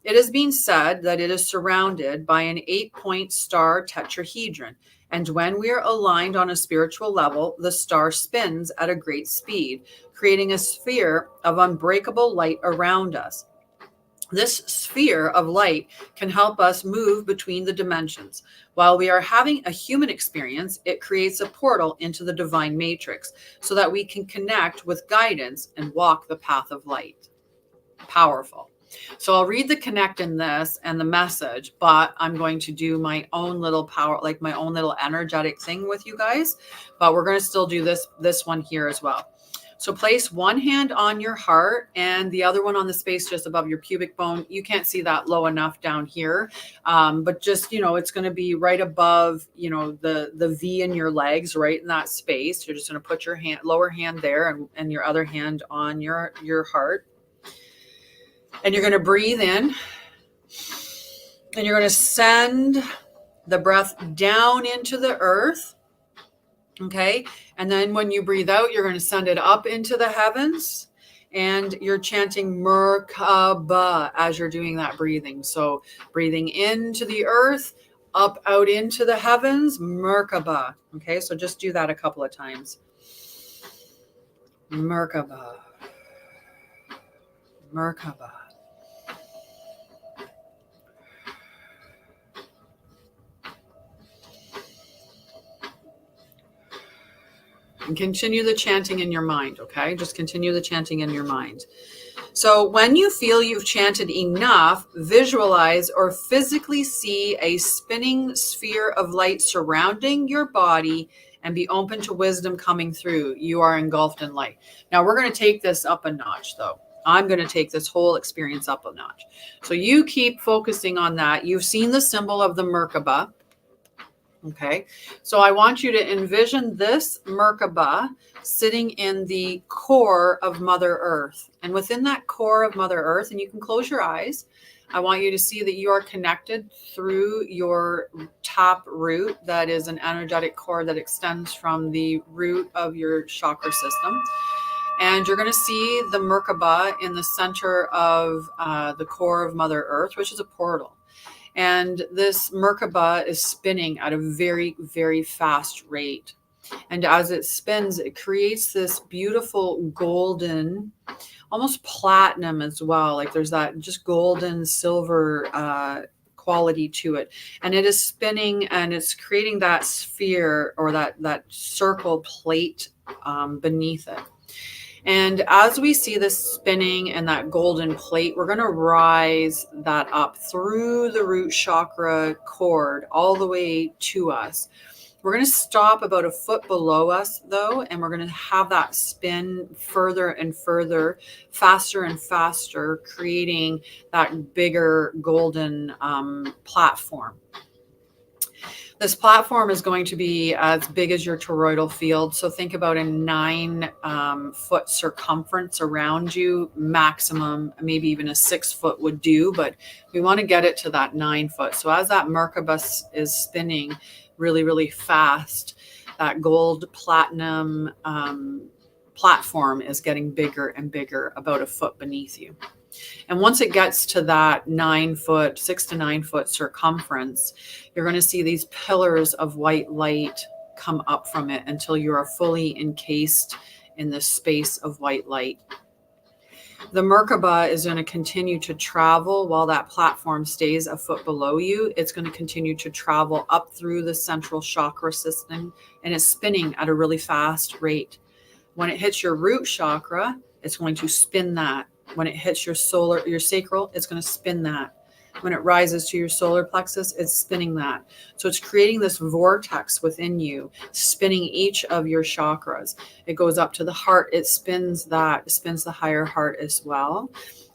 It has been said that it is surrounded by an 8-point star tetrahedron, and when we are aligned on a spiritual level, the star spins at a great speed, creating a sphere of unbreakable light around us. This sphere of light can help us move between the dimensions. While we are having a human experience, it creates a portal into the divine matrix so that we can connect with guidance and walk the path of light. Powerful. So I'll read the connect in this and the message, but I'm going to do my own little power, like my own little energetic thing with you guys. But we're going to still do this one here as well. So place one hand on your heart and the other one on the space just above your pubic bone. You can't see that low enough down here, but just, it's going to be right above, the V in your legs, right in that space. You're just going to put your lower hand there and your other hand on your heart. And you're going to breathe in and you're going to send the breath down into the earth. Okay. And then when you breathe out, you're going to send it up into the heavens, and you're chanting Merkaba as you're doing that breathing. So breathing into the earth, up, out into the heavens, Merkaba. Okay. So just do that a couple of times. Merkaba. Merkaba. And continue the chanting in your mind, okay? Just continue the chanting in your mind. So when you feel you've chanted enough, visualize or physically see a spinning sphere of light surrounding your body and be open to wisdom coming through. You are engulfed in light. Now we're going to take this up a notch, though. I'm going to take this whole experience up a notch. So you keep focusing on that. You've seen the symbol of the Merkaba. Okay, so I want you to envision this Merkaba sitting in the core of Mother Earth. And within that core of Mother Earth, and you can close your eyes, I want you to see that you are connected through your tap root. That is an energetic cord that extends from the root of your chakra system. And you're going to see the Merkaba in the center of the core of Mother Earth, which is a portal. And this Merkaba is spinning at a very, very fast rate. And as it spins, it creates this beautiful golden, almost platinum as well. Like there's that just golden silver quality to it. And it is spinning and it's creating that sphere or that circle plate beneath it. And as we see this spinning and that golden plate, we're going to rise that up through the root chakra cord all the way to us. We're going to stop about a foot below us, though, and we're going to have that spin further and further, faster and faster, creating that bigger golden platform. This platform is going to be as big as your toroidal field. So think about a 9-foot circumference around you, maximum, maybe even a 6-foot would do, but we want to get it to that 9 foot. So as that Merkaba is spinning really, really fast, that gold platinum platform is getting bigger and bigger, about a foot beneath you. And once it gets to that 9-foot, 6 to 9 foot circumference, you're going to see these pillars of white light come up from it until you are fully encased in this space of white light. The Merkaba is going to continue to travel while that platform stays a foot below you. It's going to continue to travel up through the central chakra system, and it's spinning at a really fast rate. When it hits your root chakra, it's going to spin that. When it hits your sacral, it's going to spin that. When it rises to your solar plexus, it's spinning that. So it's creating this vortex within you, spinning each of your chakras. It goes up to the heart. It spins that. It spins the higher heart as well.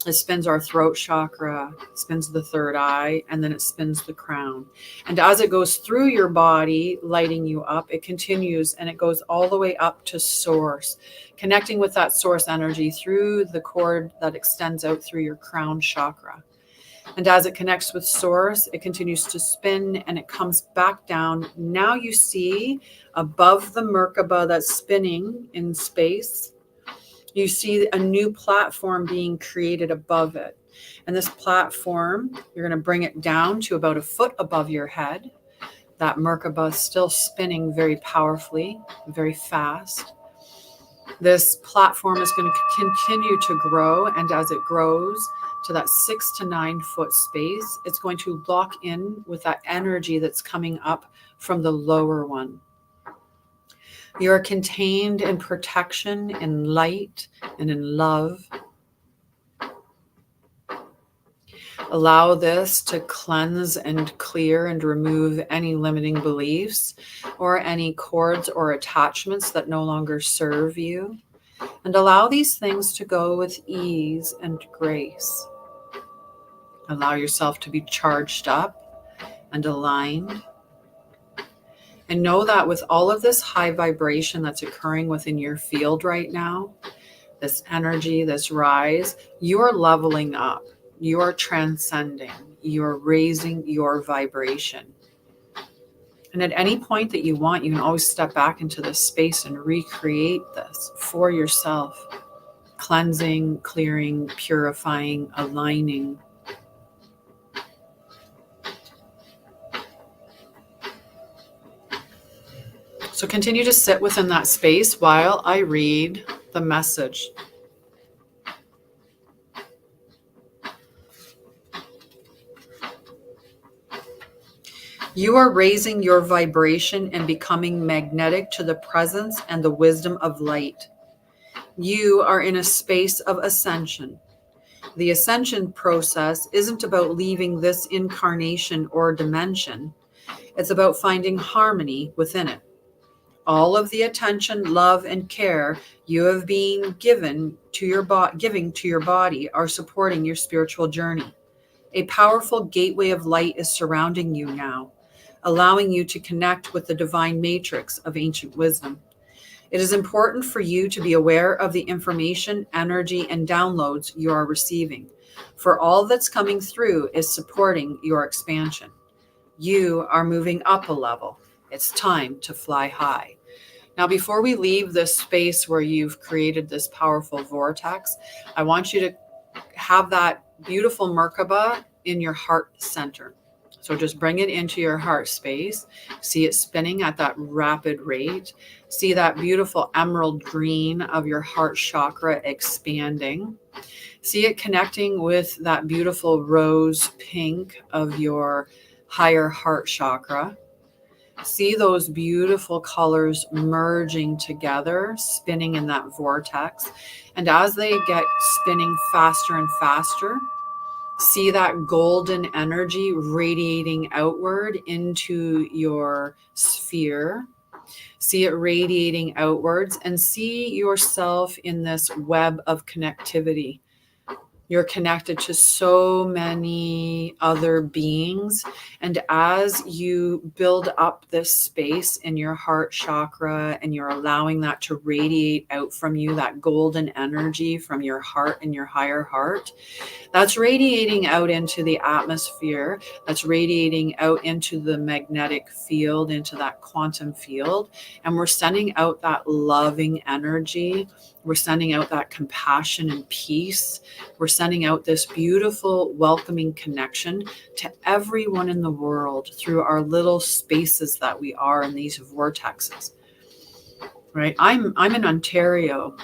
It spins our throat chakra, spins the third eye, and then it spins the crown. And as it goes through your body, lighting you up, it continues and it goes all the way up to source, connecting with that source energy through the cord that extends out through your crown chakra. And as it connects with source, it continues to spin and it comes back down. Now you see above the Merkaba that's spinning in space, you see a new platform being created above it. And this platform, you're going to bring it down to about a foot above your head. That Merkaba is still spinning very powerfully, very fast. This platform is going to continue to grow. And as it grows to that 6 to 9 foot space, it's going to lock in with that energy that's coming up from the lower one. You are contained in protection, in light, and in love. Allow this to cleanse and clear and remove any limiting beliefs or any cords or attachments that no longer serve you. And allow these things to go with ease and grace. Allow yourself to be charged up and aligned. And know that with all of this high vibration that's occurring within your field right now, this energy, this rise, you are leveling up, you are transcending, you are raising your vibration. And at any point that you want, you can always step back into this space and recreate this for yourself, cleansing, clearing, purifying, aligning. So continue to sit within that space while I read the message. You are raising your vibration and becoming magnetic to the presence and the wisdom of light. You are in a space of ascension. The ascension process isn't about leaving this incarnation or dimension. It's about finding harmony within it. All of the attention, love, and care you have been giving to your body are supporting your spiritual journey. A powerful gateway of light is surrounding you now, allowing you to connect with the divine matrix of ancient wisdom. It is important for you to be aware of the information, energy, and downloads you are receiving, for all that's coming through is supporting your expansion. You are moving up a level. It's time to fly high. Now, before we leave this space where you've created this powerful vortex, I want you to have that beautiful Merkaba in your heart center. So just bring it into your heart space. See it spinning at that rapid rate. See that beautiful emerald green of your heart chakra expanding. See it connecting with that beautiful rose pink of your higher heart chakra. See those beautiful colors merging together, spinning in that vortex. And as they get spinning faster and faster, see that golden energy radiating outward into your sphere. See it radiating outwards and see yourself in this web of connectivity. You're connected to so many other beings. And as you build up this space in your heart chakra and you're allowing that to radiate out from you, that golden energy from your heart and your higher heart, that's radiating out into the atmosphere. That's radiating out into the magnetic field, into that quantum field. And we're sending out that loving energy. We're sending out that compassion and peace. We're sending out this beautiful, welcoming connection to everyone in the world through our little spaces that we are in these vortexes. Right? I'm in Ontario.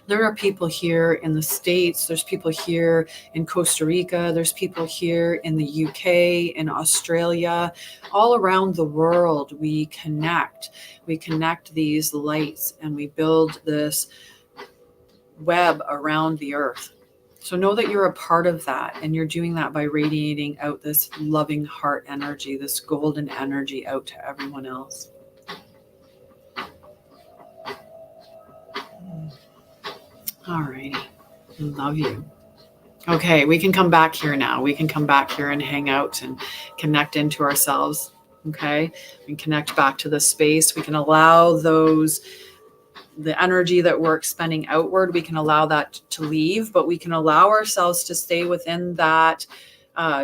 There are people here in the States. There's people here in Costa Rica. There's people here in the UK, in Australia, all around the world. We connect these lights and we build this web around the earth. So know that you're a part of that, and you're doing that by radiating out this loving heart energy, this golden energy out to everyone else. All righty. Love you. Okay, we can come back here now. We can come back here and hang out and connect into ourselves. Okay, we can connect back to the space. We can allow the energy that we're expending outward, we can allow that to leave, but we can allow ourselves to stay within that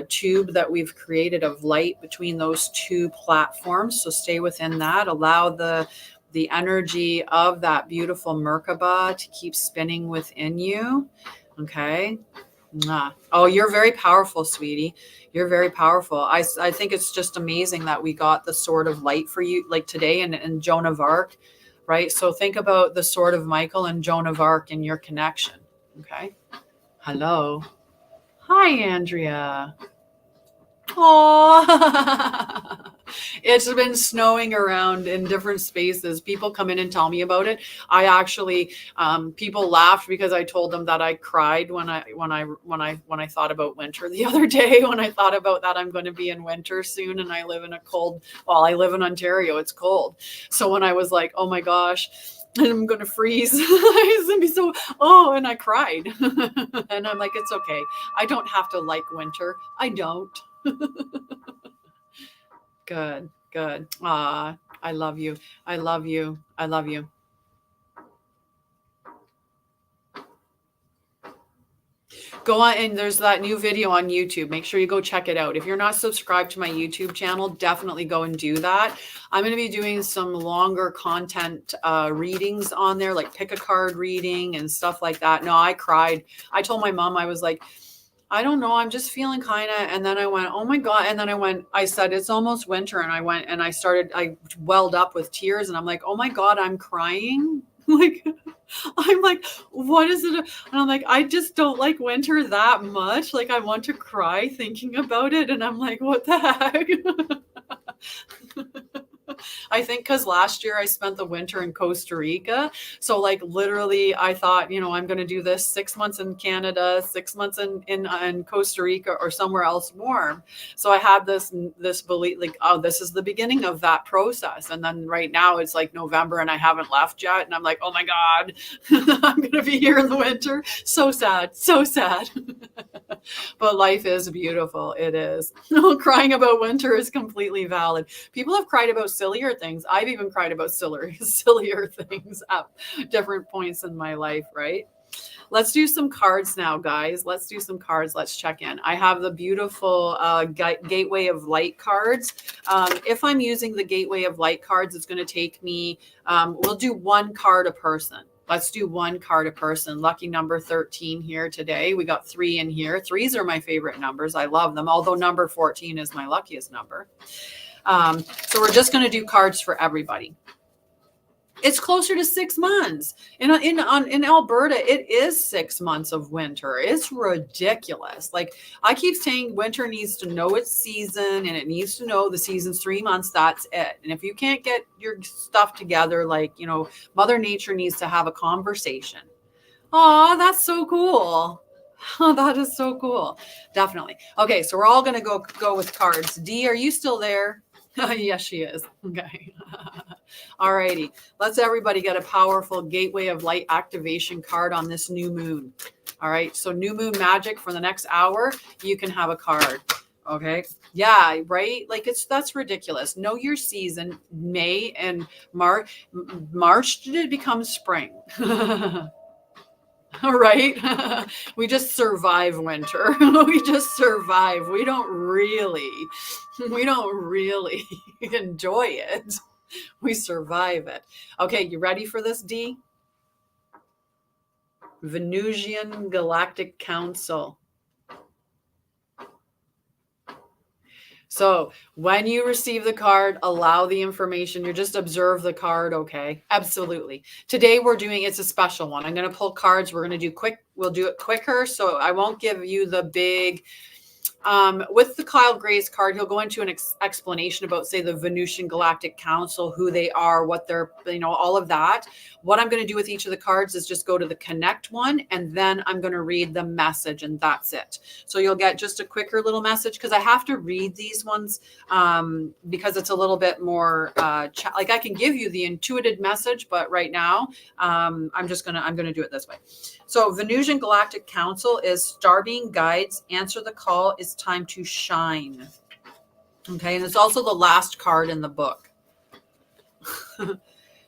tube that we've created of light between those two platforms. So stay within that. Allow the energy of that beautiful Merkaba to keep spinning within you. Okay. Oh, you're very powerful, sweetie. You're very powerful. I think it's just amazing that we got the sword of light for you, like today, and Joan of Arc, right? So think about the sword of Michael and Joan of Arc in your connection. Okay. Hello. Hi, Andrea. Oh, it's been snowing around in different spaces. People come in and tell me about it. I actually, people laughed because I told them that I cried when I thought about winter the other day. When I thought about that, I'm going to be in winter soon, and I live in a cold. Well, I live in Ontario. It's cold. So when I was like, oh my gosh, I'm going to freeze. It's going to be so, and I cried. And I'm like, it's okay. I don't have to like winter. I don't. Good. I love you. I love you. I love you. Go on, and there's that new video on YouTube. Make sure you go check it out. If you're not subscribed to my YouTube channel, definitely go and do that. I'm going to be doing some longer content readings on there, like pick a card reading and stuff like that. No, I cried. I told my mom, I was like, I don't know. I'm just feeling kind of, and then I went, oh my God. And then I said, it's almost winter. And I went and I welled up with tears, and I'm like, oh my God, I'm crying. Like, I'm like, what is it? And I'm like, I just don't like winter that much. Like, I want to cry thinking about it. And I'm like, what the heck? I think because last year I spent the winter in Costa Rica. So like literally I thought, I'm going to do this 6 months in Canada, 6 months in Costa Rica or somewhere else warm. So I had this belief, like, oh, this is the beginning of that process. And then right now it's like November and I haven't left yet. And I'm like, oh my God, I'm going to be here in the winter. So sad, so sad. But life is beautiful. It is. Crying about winter is completely valid. People have cried about sillier things. I've even cried about sillier things at different points in my life, right? Let's do some cards now, guys. Let's do some cards. Let's check in. I have the beautiful Gateway of Light cards. If I'm using the Gateway of Light cards, it's going to take me, we'll do one card a person. Let's do one card a person. Lucky number 13 here today. We got 3 in here. 3s are my favorite numbers. I love them, although number 14 is my luckiest number. So we're just going to do cards for everybody. It's closer to 6 months. In Alberta, it is 6 months of winter. It's ridiculous. Like, I keep saying winter needs to know its season, and it needs to know the season's 3 months. That's it. And if you can't get your stuff together, like, Mother Nature needs to have a conversation. Oh, that's so cool. Oh, that is so cool. Definitely. Okay, so we're all going to go with cards. Dee, are you still there? Yes, she is. Okay. All righty. Let's everybody get a powerful Gateway of Light activation card on this new moon. All right. So new moon magic for the next hour, you can have a card. Okay. Yeah. Right. Like that's ridiculous. Know your season. May and March did it become spring? All right. We just survive winter. We just survive. We don't really enjoy it. We survive it. Okay, you ready for this, Dee? Venusian Galactic Council. So when you receive the card, allow the information. You just observe the card, okay? Absolutely. Today it's a special one. I'm going to pull cards. We'll do it quicker. So I won't give you the big with the Kyle Gray's card, he'll go into an explanation about, say, the Venusian Galactic Council, who they are, what they're, all of that. What I'm going to do with each of the cards is just go to the connect one, and then I'm going to read the message, and that's it. So you'll get just a quicker little message, because I have to read these ones because it's a little bit more like I can give you the intuitive message, but right now I'm going to do it this way. So Venusian Galactic Council is Starbeam guides, answer the call, it's time to shine. Okay, and it's also the last card in the book.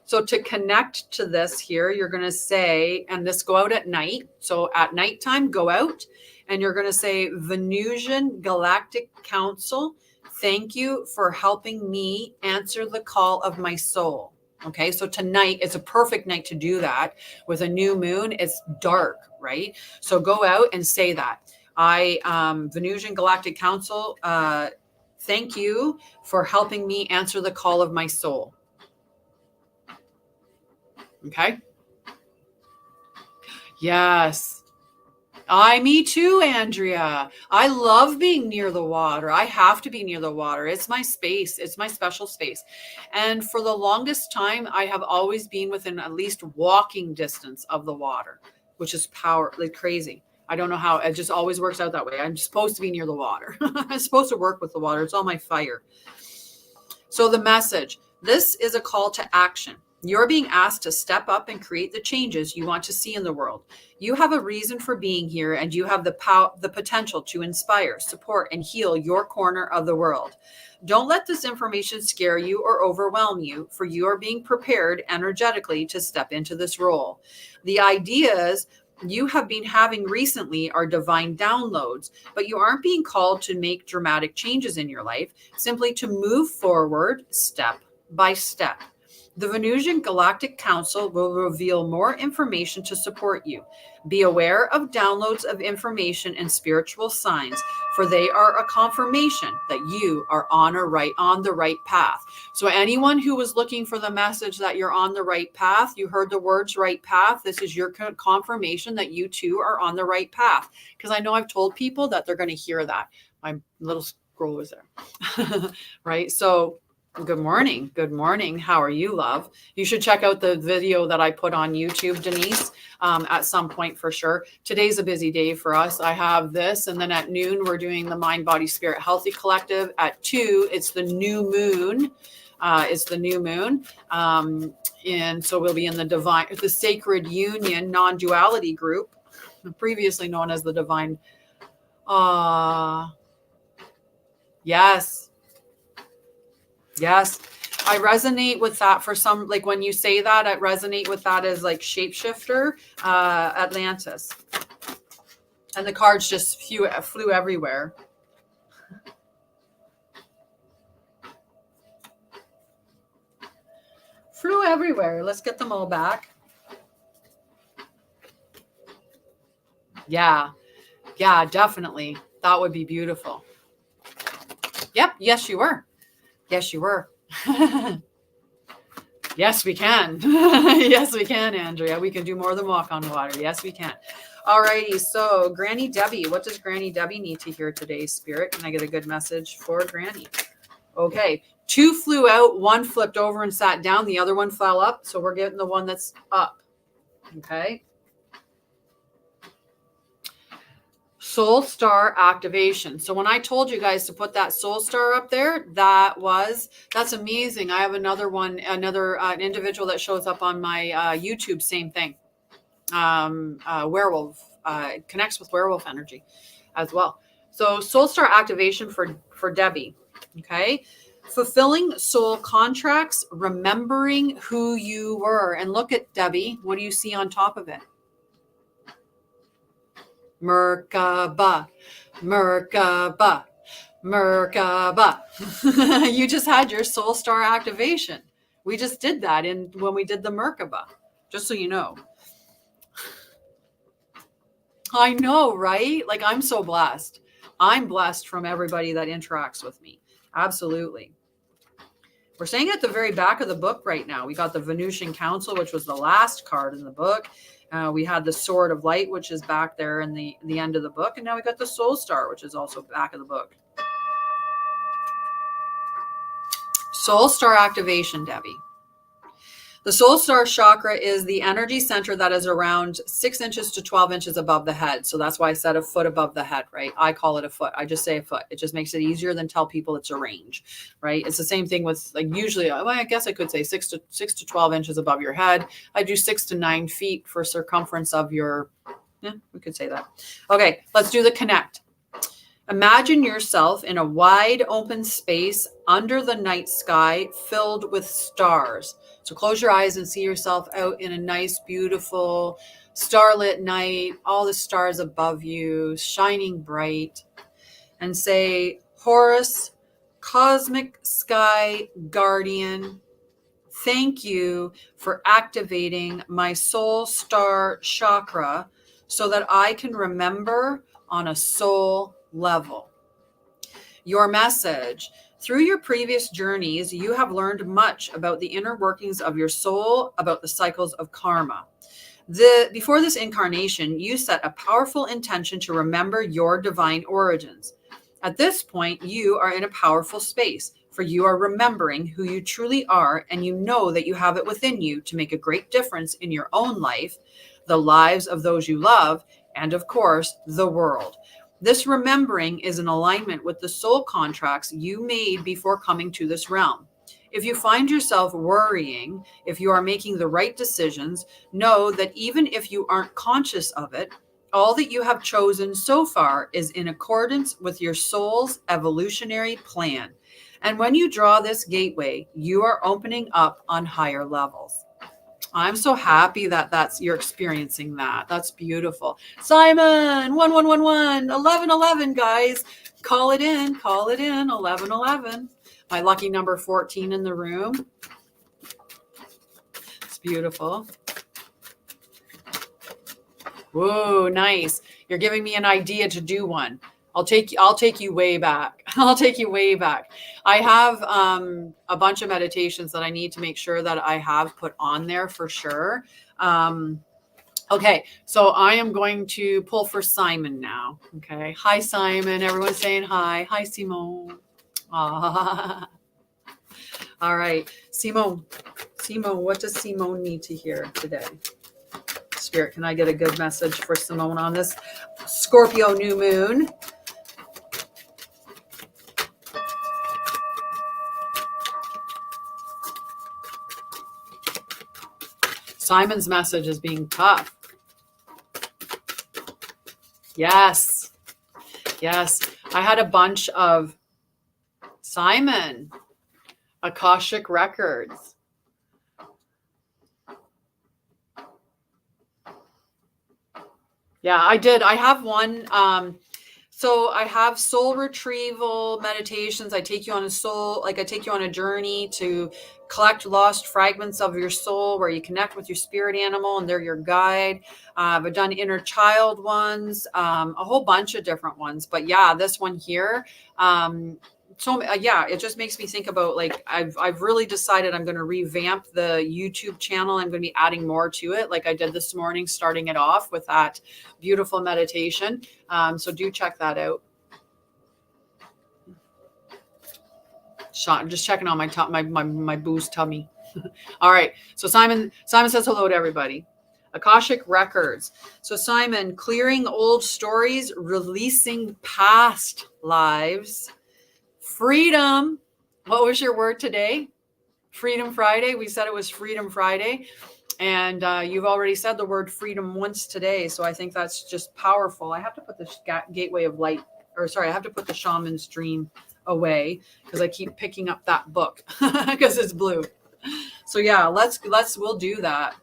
So to connect to this here, you're going to say, and this go out at night. So at nighttime, go out and you're going to say, Venusian Galactic Council, thank you for helping me answer the call of my soul. Okay, so tonight it's a perfect night to do that. With a new moon, it's dark, right? So go out and say that. Venusian Galactic Council, thank you for helping me answer the call of my soul. Okay. Yes. Me too, Andrea. I love being near the water. I have to be near the water. It's my space. It's my special space. And for the longest time, I have always been within at least walking distance of the water, which is crazy. I don't know how. It just always works out that way. I'm supposed to be near the water. I'm supposed to work with the water. It's all my fire. So the message, this is a call to action. You're being asked to step up and create the changes you want to see in the world. You have a reason for being here, and you have the potential to inspire, support, and heal your corner of the world. Don't let this information scare you or overwhelm you, for you are being prepared energetically to step into this role. The ideas you have been having recently are divine downloads, but you aren't being called to make dramatic changes in your life, simply to move forward step by step. The Venusian Galactic Council will reveal more information to support you. Be aware of downloads of information and spiritual signs, for they are a confirmation that you are on the right path. So anyone who was looking for the message that you're on the right path, you heard the words right path, this is your confirmation that you too are on the right path. Because I know I've told people that they're going to hear that. My little scroll was there. Right? So good morning. Good morning. How are you, love? You should check out the video that I put on YouTube, Denise, at some point for sure. Today's a busy day for us. I have this, and then at noon, we're doing the Mind, Body, Spirit, Healthy Collective. At 2, it's the new moon. And so we'll be in the Sacred Union non-duality group, previously known as the Divine. Yes. Yes, I resonate with that for some, like when you say that, I resonate with that as like shapeshifter, Atlantis. And the cards just flew everywhere. Flew everywhere. Let's get them all back. Yeah, definitely. That would be beautiful. Yep, yes, you were. Yes, you were. Yes, we can. Yes, we can, Andrea. We can do more than walk on water. Yes, we can. All righty. So Granny Debbie, what does Granny Debbie need to hear today, Spirit? Can I get a good message for Granny? Okay. 2 flew out. 1 flipped over and sat down. The other one fell up. So we're getting the one that's up. Okay. Soul Star activation. So when I told you guys to put that Soul Star up there, that's amazing. I have another one, an individual that shows up on my YouTube, same thing. Werewolf, connects with werewolf energy as well. So Soul Star activation for Debbie. Okay. Fulfilling soul contracts, remembering who you were. And look at Debbie. What do you see on top of it? Merkaba, Merkaba, Merkaba. You just had your Soul Star activation. We just did that when we did the Merkaba, just so you know. I know, right? Like, I'm so blessed. I'm blessed from everybody that interacts with me. Absolutely. We're saying at the very back of the book right now, we got the Venusian Council, which was the last card in the book. We had the Sword of Light, which is back there in the end of the book. And now we got the Soul Star, which is also back of the book. Soul Star activation, Debbie. The Soul Star chakra is the energy center that is around 6 inches to 12 inches above the head. So that's why I said a foot above the head, right? I call it a foot. I just say a foot. It just makes it easier than tell people it's a range, right? It's the same thing with, like, usually, well, I guess I could say 6 to 12 inches above your head. I do 6 to 9 feet for circumference of your, yeah, we could say that. Okay, let's do the connect. Imagine yourself in a wide open space under the night sky filled with stars. So close your eyes and see yourself out in a nice, beautiful, starlit night, all the stars above you, shining bright. And say, Horus, cosmic sky guardian, thank you for activating my soul star chakra so that I can remember on a soul level. Your message. Through your previous journeys, you have learned much about the inner workings of your soul, about the cycles of karma. Before this incarnation, you set a powerful intention to remember your divine origins. At this point, you are in a powerful space, for you are remembering who you truly are, and you know that you have it within you to make a great difference in your own life, the lives of those you love, and of course, the world. This remembering is in alignment with the soul contracts you made before coming to this realm. If you find yourself worrying if you are making the right decisions, know that even if you aren't conscious of it, all that you have chosen so far is in accordance with your soul's evolutionary plan. And when you draw this gateway, you are opening up on higher levels. I'm so happy that you're experiencing that. That's beautiful. Simon, 1111, 1111, guys. Call it in, 1111. My lucky number 14 in the room. It's beautiful. Whoa, nice. You're giving me an idea to do one. I'll take you way back. I'll take you way back. I have a bunch of meditations that I need to make sure that I have put on there for sure. Okay, so I am going to pull for Simon now. Okay, hi Simon. Everyone's saying hi. Hi Simone. All right, Simone. Simone, what does Simone need to hear today? Spirit, can I get a good message for Simone on this Scorpio new moon? Simon's message is being tough. Yes. Yes. I had a bunch of Simon, Akashic Records. Yeah, I did. I have one. So I have soul retrieval meditations. I take you on a journey to collect lost fragments of your soul where you connect with your spirit animal and they're your guide. I've done inner child ones, a whole bunch of different ones. But yeah, this one here, it just makes me think about, like, I've really decided I'm going to revamp the YouTube channel. I'm going to be adding more to it, like I did this morning, starting it off with that beautiful meditation. So do check that out. I'm just checking on my boost tummy. All right. So Simon says hello to everybody. Akashic Records. So Simon, clearing old stories, releasing past lives. Freedom. What was your word today? Freedom Friday. We said it was Freedom Friday. And you've already said the word freedom once today. So I think that's just powerful. I have to put the gateway of light, I have to put the shaman's dream away because I keep picking up that book because it's blue. So yeah, we'll do that.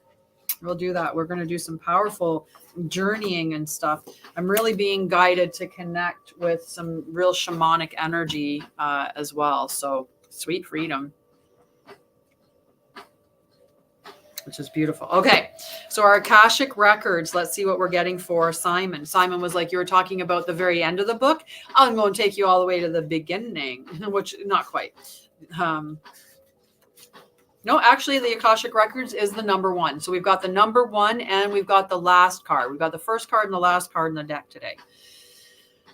We'll do that. We're going to do some powerful journeying and stuff. I'm really being guided to connect with some real shamanic energy as well. So sweet freedom, which is beautiful. Okay. So our Akashic Records, let's see what we're getting for Simon. Simon was like, you were talking about the very end of the book. I'm going to take you all the way to the beginning, which not quite. No, actually, the Akashic Records is the number one. So we've got the number one and we've got the last card. We've got the first card and the last card in the deck today.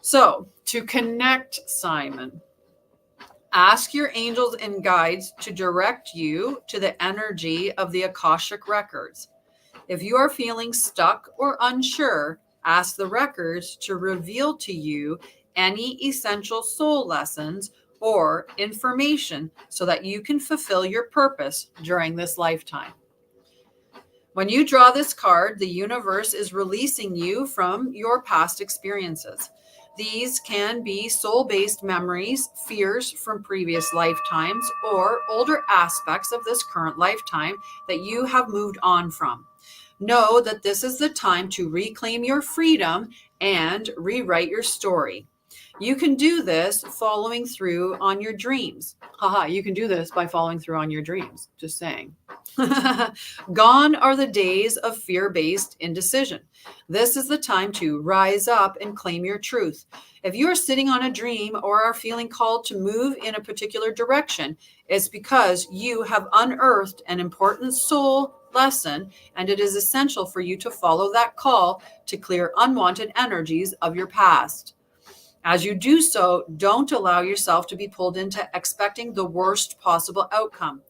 So to connect, Simon, ask your angels and guides to direct you to the energy of the Akashic Records. If you are feeling stuck or unsure, ask the records to reveal to you any essential soul lessons or information so that you can fulfill your purpose during this lifetime. When you draw this card, the universe is releasing you from your past experiences. These can be soul-based memories, fears from previous lifetimes, or older aspects of this current lifetime that you have moved on from. Know that this is the time to reclaim your freedom and rewrite your story. You can do this following through on your dreams. Haha, you can do this by following through on your dreams. Just saying. Gone are the days of fear-based indecision. This is the time to rise up and claim your truth. If you are sitting on a dream or are feeling called to move in a particular direction, it's because you have unearthed an important soul lesson, and it is essential for you to follow that call to clear unwanted energies of your past. As you do so, don't allow yourself to be pulled into expecting the worst possible outcome.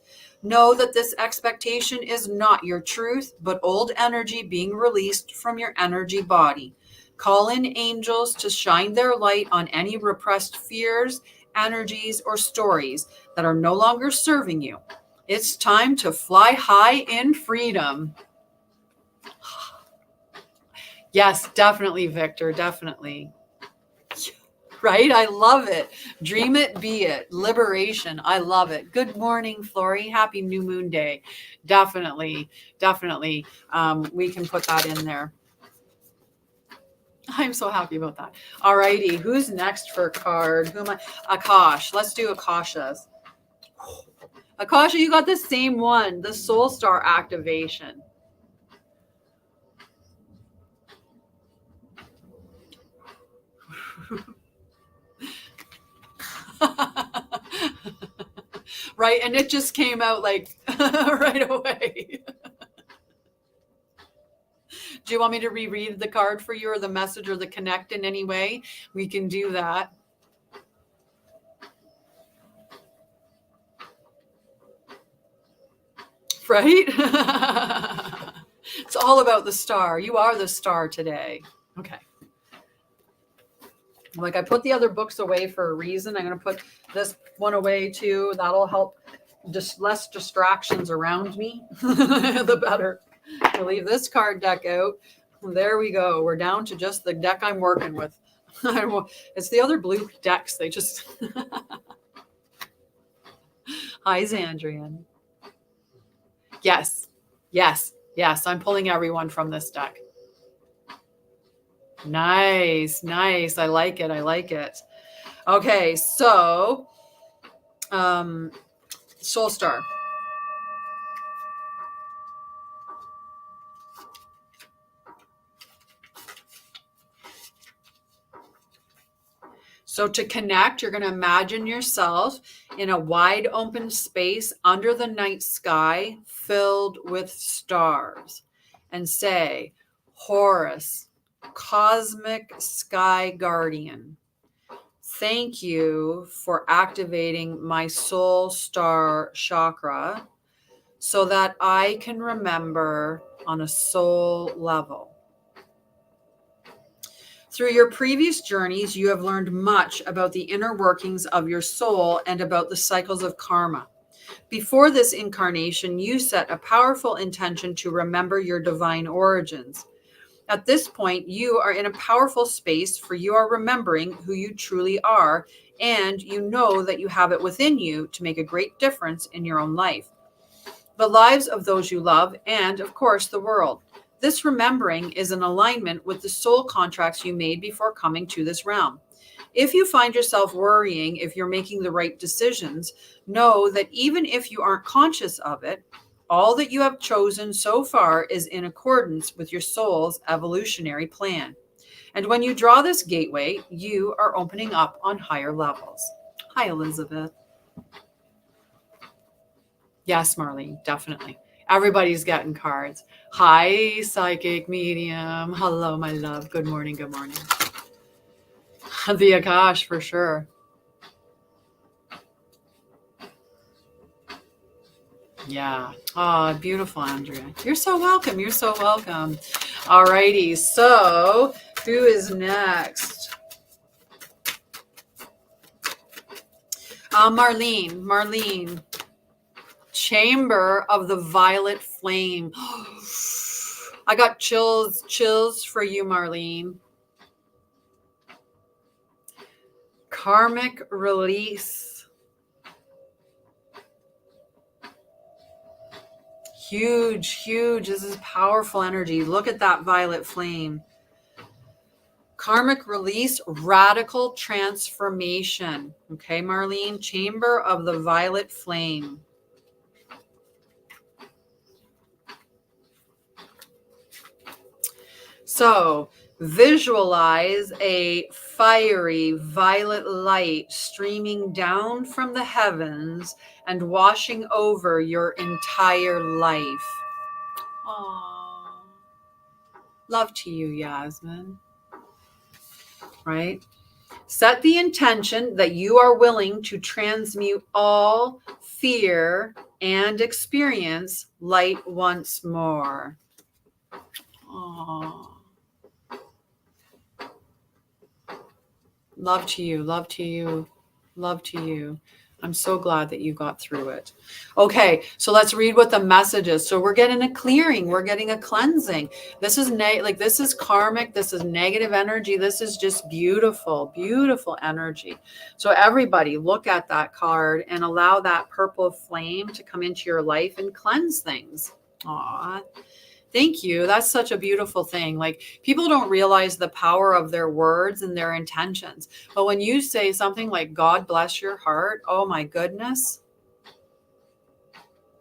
Know that this expectation is not your truth, but old energy being released from your energy body. Call in angels to shine their light on any repressed fears, energies, or stories that are no longer serving you. It's time to fly high in freedom. Yes, definitely, Victor, definitely. Right? I love it. Dream it, be it. Liberation. I love it. Good morning, Flory. Happy New Moon Day. Definitely, definitely. We can put that in there. I'm so happy about that. All righty. Who's next for a card? Who am I? Akash. Let's do Akasha's. Akasha, you got the same one, the Soul Star activation. Right, and it just came out like right away. Do you want me to reread the card for you or the message or the connect in any way? We can do that. Right? It's all about the star. You are the star today. Okay. Like I put the other books away for a reason. I'm going to put this one away too. That'll help just less distractions around me, the better. I'll leave this card deck out. There we go. We're down to just the deck I'm working with. It's the other blue decks. They just... Hi, Zandrian. Yes. Yes. Yes. I'm pulling everyone from this deck. Nice. Nice. I like it. I like it. Okay. So, Soul Star. So to connect, you're going to imagine yourself in a wide open space under the night sky filled with stars and say, Horus, cosmic sky guardian, thank you for activating my soul star chakra so that I can remember on a soul level. Through your previous journeys, you have learned much about the inner workings of your soul and about the cycles of karma. Before this incarnation, you set a powerful intention to remember your divine origins. At this point, you are in a powerful space, for you are remembering who you truly are, and you know that you have it within you to make a great difference in your own life, the lives of those you love, and, of course, the world. This remembering is in alignment with the soul contracts you made before coming to this realm. If you find yourself worrying if you're making the right decisions, know that even if you aren't conscious of it, all that you have chosen so far is in accordance with your soul's evolutionary plan. And when you draw this gateway, you are opening up on higher levels. Hi, Elizabeth. Yes, Marlene, definitely. Everybody's getting cards. Hi, psychic medium. Hello, my love. Good morning. Good morning. The Akash for sure. Yeah. Oh, beautiful, Andrea. You're so welcome. You're so welcome. All righty. So, who is next? Marlene. Marlene. Chamber of the Violet Flame. I got chills for you, Marlene. Karmic release. Huge. This is powerful energy. Look at that violet flame. Karmic release, radical transformation. Okay, Marlene, Chamber of the Violet Flame. So, visualize a fiery violet light streaming down from the heavens and washing over your entire life. Aww. Love to you, Yasmin. Right? Set the intention that you are willing to transmute all fear and experience light once more. Aww. Love to you, love to you, love to you. I'm so glad that you got through it. Okay, so let's read what the message is. So we're getting a clearing, we're getting a cleansing. This is this is karmic, this is negative energy. This is just beautiful, beautiful energy. So everybody look at that card and allow that purple flame to come into your life and cleanse things. Aw. Thank you. That's such a beautiful thing. Like, people don't realize the power of their words and their intentions. But when you say something like, God bless your heart, oh my goodness,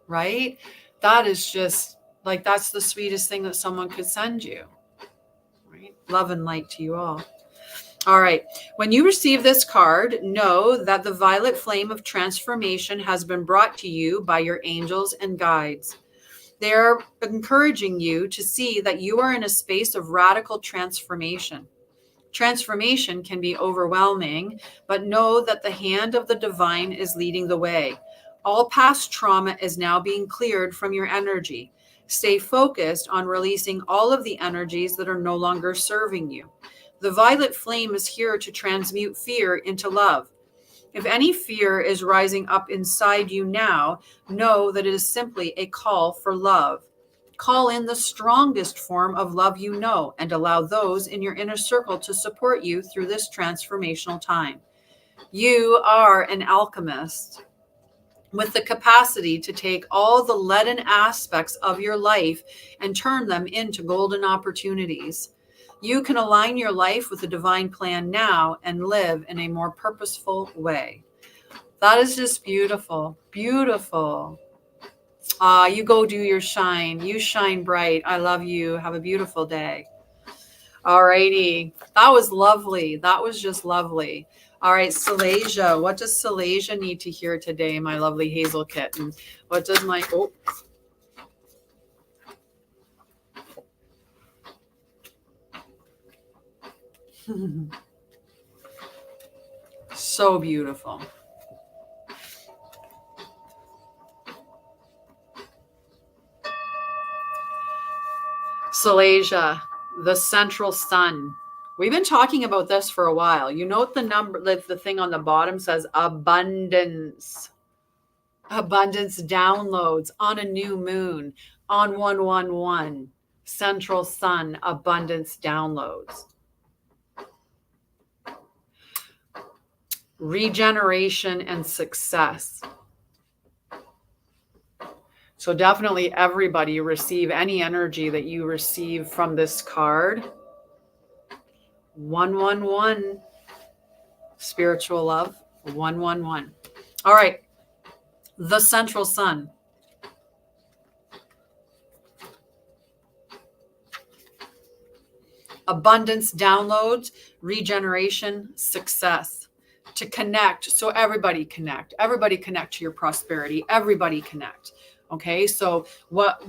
right? That is just like, that's the sweetest thing that someone could send you, right? Love and light to you all. All right. When you receive this card, know that the violet flame of transformation has been brought to you by your angels and guides. They're encouraging you to see that you are in a space of radical transformation. Transformation can be overwhelming, but know that the hand of the divine is leading the way. All past trauma is now being cleared from your energy. Stay focused on releasing all of the energies that are no longer serving you. The violet flame is here to transmute fear into love. If any fear is rising up inside you now, know that it is simply a call for love. Call in the strongest form of love you know and allow those in your inner circle to support you through this transformational time. You are an alchemist with the capacity to take all the leaden aspects of your life and turn them into golden opportunities. You can align your life with the divine plan now and live in a more purposeful way. That is just beautiful. Beautiful. You go do your shine. You shine bright. I love you. Have a beautiful day. All righty. That was lovely. That was just lovely. All right, Salasia. What does Salasia need to hear today, my lovely hazel kitten? What does my... Oh. So beautiful. Salasia, the central sun. We've been talking about this for a while. You note the number, the thing on the bottom says abundance. Abundance downloads on a new moon, on 111. Central sun, abundance downloads. Regeneration and success. So definitely everybody receive any energy that you receive from this card. 111. Spiritual love. 111. All right. The central sun. Abundance downloads, regeneration, success. to connect. So everybody connect to your prosperity. Everybody connect. Okay. So what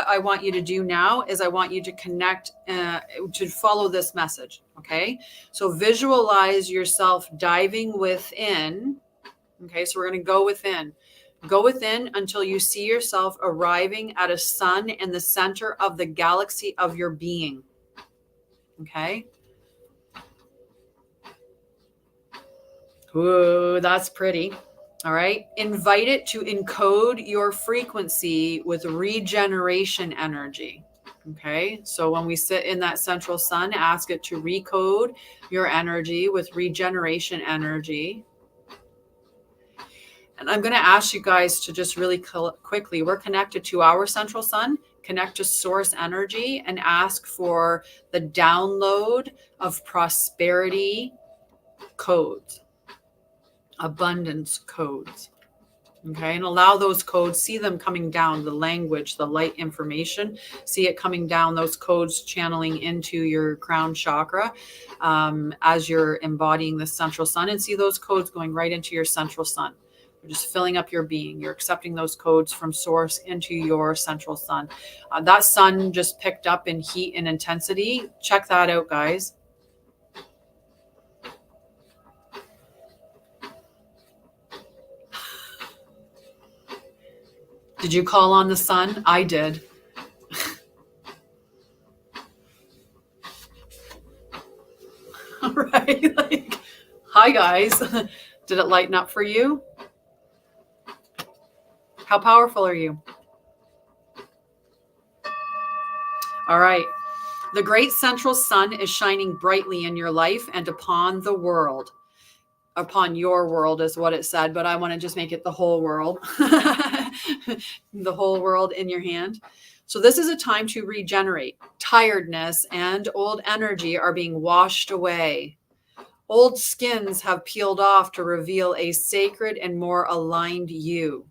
I want you to do now is I want you to connect, to follow this message. Okay. So visualize yourself diving within. Okay. So we're going to go within. Go within until you see yourself arriving at a sun in the center of the galaxy of your being. Okay. Ooh, that's pretty. All right. Invite it to encode your frequency with regeneration energy. Okay. So when we sit in that central sun, ask it to recode your energy with regeneration energy. And I'm going to ask you guys to just really quickly, we're connected to our central sun, connect to source energy and ask for the download of prosperity codes, abundance codes. Okay. And allow those codes, see them coming down, the language, the light information, see it coming down, those codes channeling into your crown chakra as you're embodying the central sun, and see those codes going right into your central sun. You're just filling up your being. You're accepting those codes from source into your central sun. That sun just picked up in heat and intensity. Check that out, guys. Did you call on the sun? I did. Right? Like, hi, guys. Did it lighten up for you? How powerful are you? All right. The great central sun is shining brightly in your life and upon the world. Upon your world is what it said, but I want to just make it the whole world. The whole world in your hand. So this is a time to regenerate. Tiredness and old energy are being washed away. Old skins have peeled off to reveal a sacred and more aligned you.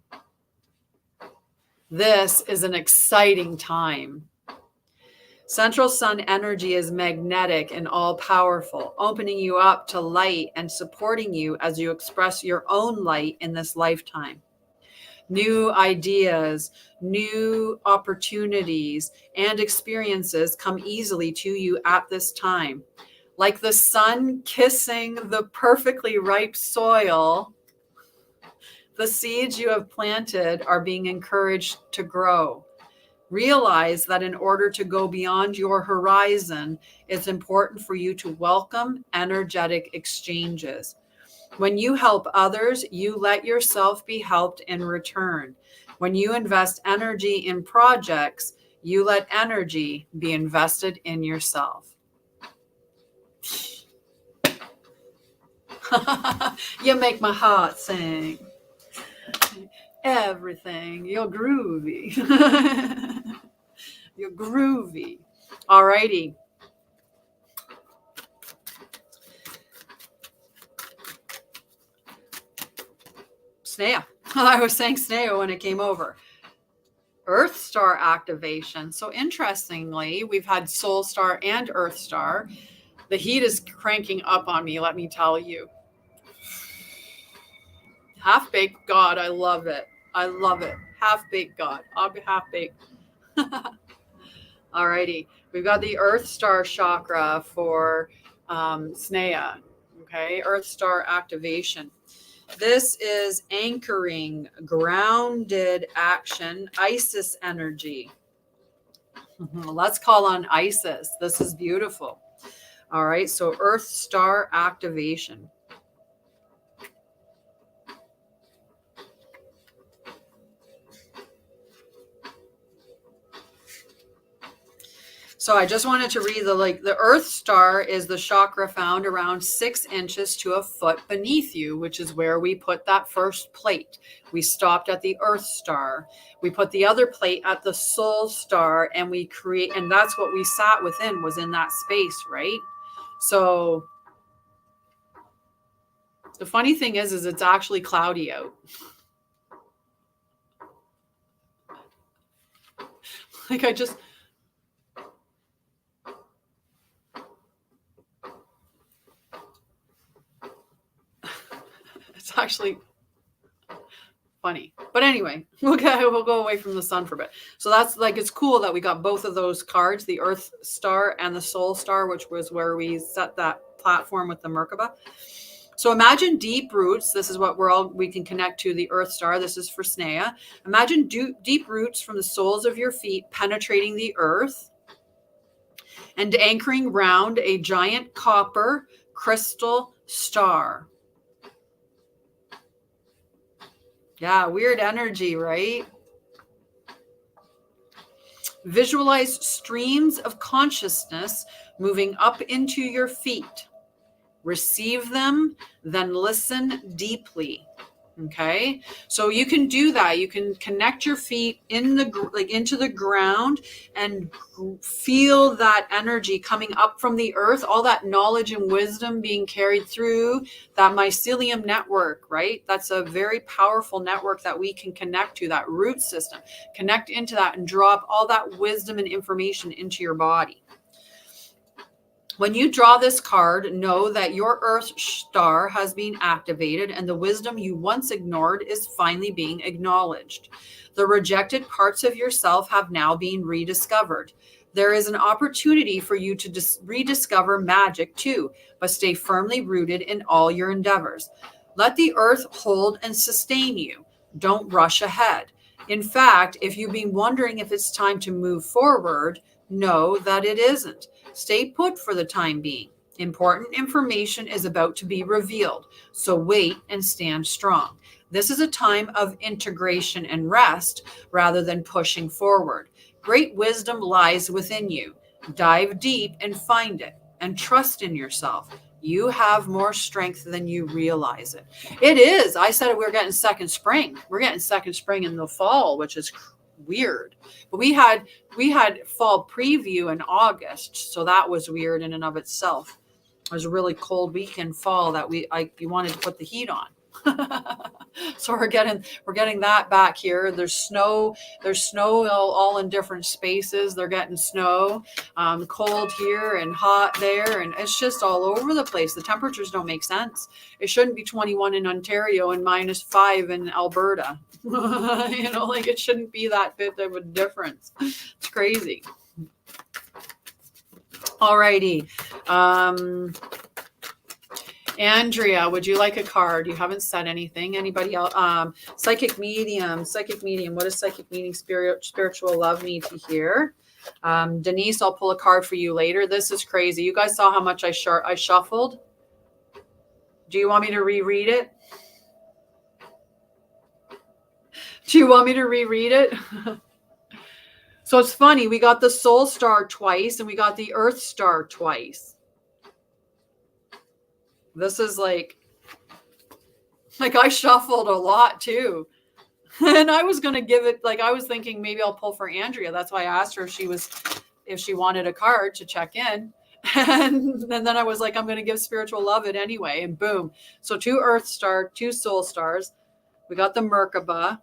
This is an exciting time. Central sun energy is magnetic and all-powerful, opening you up to light and supporting you as you express your own light in this lifetime. New ideas, new opportunities, and experiences come easily to you at this time. Like the sun kissing the perfectly ripe soil, the seeds you have planted are being encouraged to grow. Realize that in order to go beyond your horizon, it's important for you to welcome energetic exchanges. When you help others, you let yourself be helped in return. When you invest energy in projects, you let energy be invested in yourself. You make my heart sing. Everything. You're groovy. You're groovy. All righty. Snea. I was saying Snea when it came over. Earth Star activation. So interestingly, we've had Soul Star and Earth Star. The heat is cranking up on me, let me tell you. Half-baked God, I love it. I love it. Half-baked God. I'll be half-baked. Alrighty. We've got the Earth Star chakra for Snea. Okay. Earth Star activation. This is anchoring, grounded action, Isis energy. Let's call on Isis. This is beautiful. All right. So Earth Star activation. So I just wanted to read the Earth Star is the chakra found around 6 inches to a foot beneath you, which is where we put that first plate. We stopped at the Earth Star. We put the other plate at the Soul Star, and and that's what we sat within, was in that space, right? So the funny thing is it's actually cloudy out. Like It's actually funny. But anyway, we'll go away from the sun for a bit. So that's like, it's cool that we got both of those cards, the Earth Star and the Soul Star, which was where we set that platform with the Merkaba. So imagine deep roots. This is what we can connect to the Earth Star. This is for Snea. Imagine deep roots from the soles of your feet penetrating the earth and anchoring round a giant copper crystal star. Yeah, weird energy, right? Visualize streams of consciousness moving up into your feet. Receive them, then listen deeply. Okay, so you can do that. You can connect your feet into the ground and feel that energy coming up from the earth, all that knowledge and wisdom being carried through that mycelium network, right? That's a very powerful network that we can connect to, that root system. Connect into that and drop all that wisdom and information into your body. When you draw this card, know that your Earth Star has been activated and the wisdom you once ignored is finally being acknowledged. The rejected parts of yourself have now been rediscovered. There is an opportunity for you to rediscover magic too, but stay firmly rooted in all your endeavors. Let the Earth hold and sustain you. Don't rush ahead. In fact, if you've been wondering if it's time to move forward, know that it isn't. Stay put for the time being. Important information is about to be revealed, so wait and stand strong. This is a time of integration and rest rather than pushing forward. Great wisdom lies within you. Dive deep and find it, and trust in yourself. You have more strength than you realize it. It is. I said we're getting second spring. We're getting second spring in the fall, which is weird. But we had fall preview in August, so that was weird in and of itself. It was a really cold week in fall that you wanted to put the heat on. So we're getting that back here. There's snow all in different spaces. They're getting snow, cold here and hot there, and it's just all over the place. The temperatures don't make sense. It shouldn't be 21 in Ontario and -5 in Alberta. It shouldn't be that bit of a difference. It's crazy. Alrighty. Andrea, would you like a card? You haven't said anything. Anybody else? Psychic medium. What does psychic medium spiritual love need to hear? Denise, I'll pull a card for you later. This is crazy. You guys saw how much I shuffled. Do you want me to reread it? Do you want me to reread it? So it's funny. We got the Soul Star twice and we got the Earth Star twice. This is like I shuffled a lot too. And I was going to give it, I was thinking maybe I'll pull for Andrea. That's why I asked her if she wanted a card to check in. And then I was like, I'm going to give spiritual love it anyway. And boom. So 2 Earth Star, 2 Soul Stars. We got the Merkaba.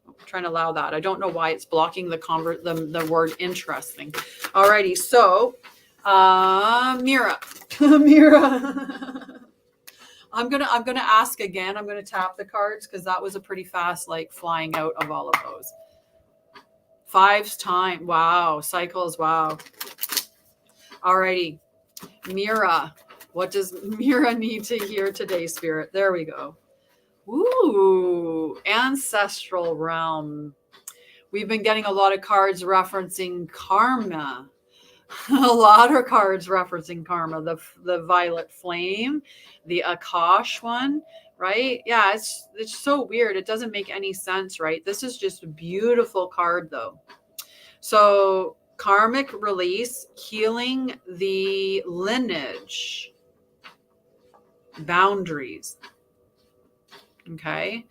I'm trying to allow that. I don't know why it's blocking the word interesting. Alrighty. So Mira. I'm gonna ask again. I'm gonna tap the cards because that was a pretty fast flying out of all of those. 5 times. Wow. Cycles. Wow. Alrighty. Mira. What does Mira need to hear today, Spirit? There we go. Ooh, ancestral realm. We've been getting a lot of cards referencing karma. A lot of cards referencing karma. The violet flame, the Akash one, right? Yeah, it's so weird. It doesn't make any sense, right? This is just a beautiful card though. So karmic release, healing the lineage, boundaries. Okay.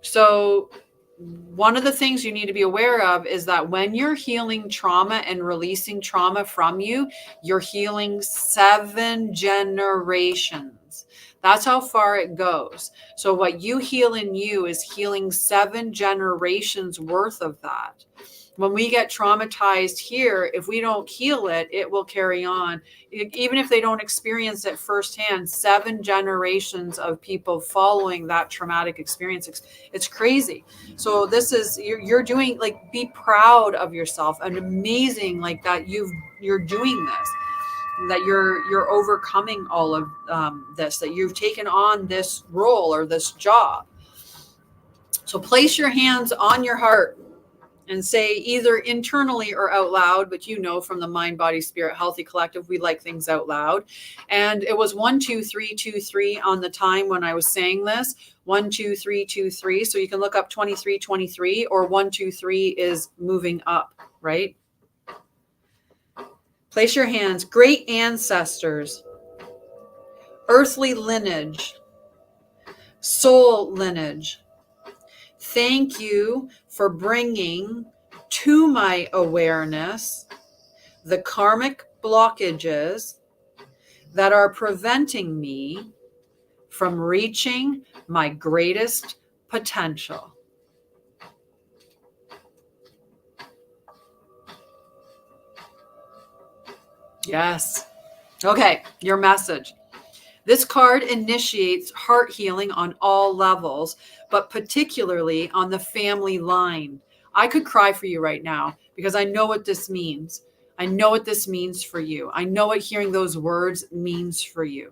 So one of the things you need to be aware of is that when you're healing trauma and releasing trauma from you, you're healing 7 generations. That's how far it goes. So what you heal in you is healing 7 generations worth of that. When we get traumatized here, if we don't heal it, it will carry on. Even if they don't experience it firsthand, 7 generations of people following that traumatic experience. It's crazy. So this is, you're doing, like, be proud of yourself, and amazing, like, that you're doing this, that you're overcoming all of this, that you've taken on this role or this job. So place your hands on your heart and say, either internally or out loud, but from the Mind, Body, Spirit, Healthy Collective, we like things out loud. And it was 1, 2, 3, 2, 3 on the time when I was saying this. 1, 2, 3, 2, 3. So you can look up 23, 23, or 1, 2, 3 is moving up, right? Place your hands. Great ancestors, earthly lineage, soul lineage, thank you for bringing to my awareness the karmic blockages that are preventing me from reaching my greatest potential. Yes. Okay, your message. This card initiates heart healing on all levels, but particularly on the family line. I could cry for you right now because I know what this means. I know what this means for you. I know what hearing those words means for you.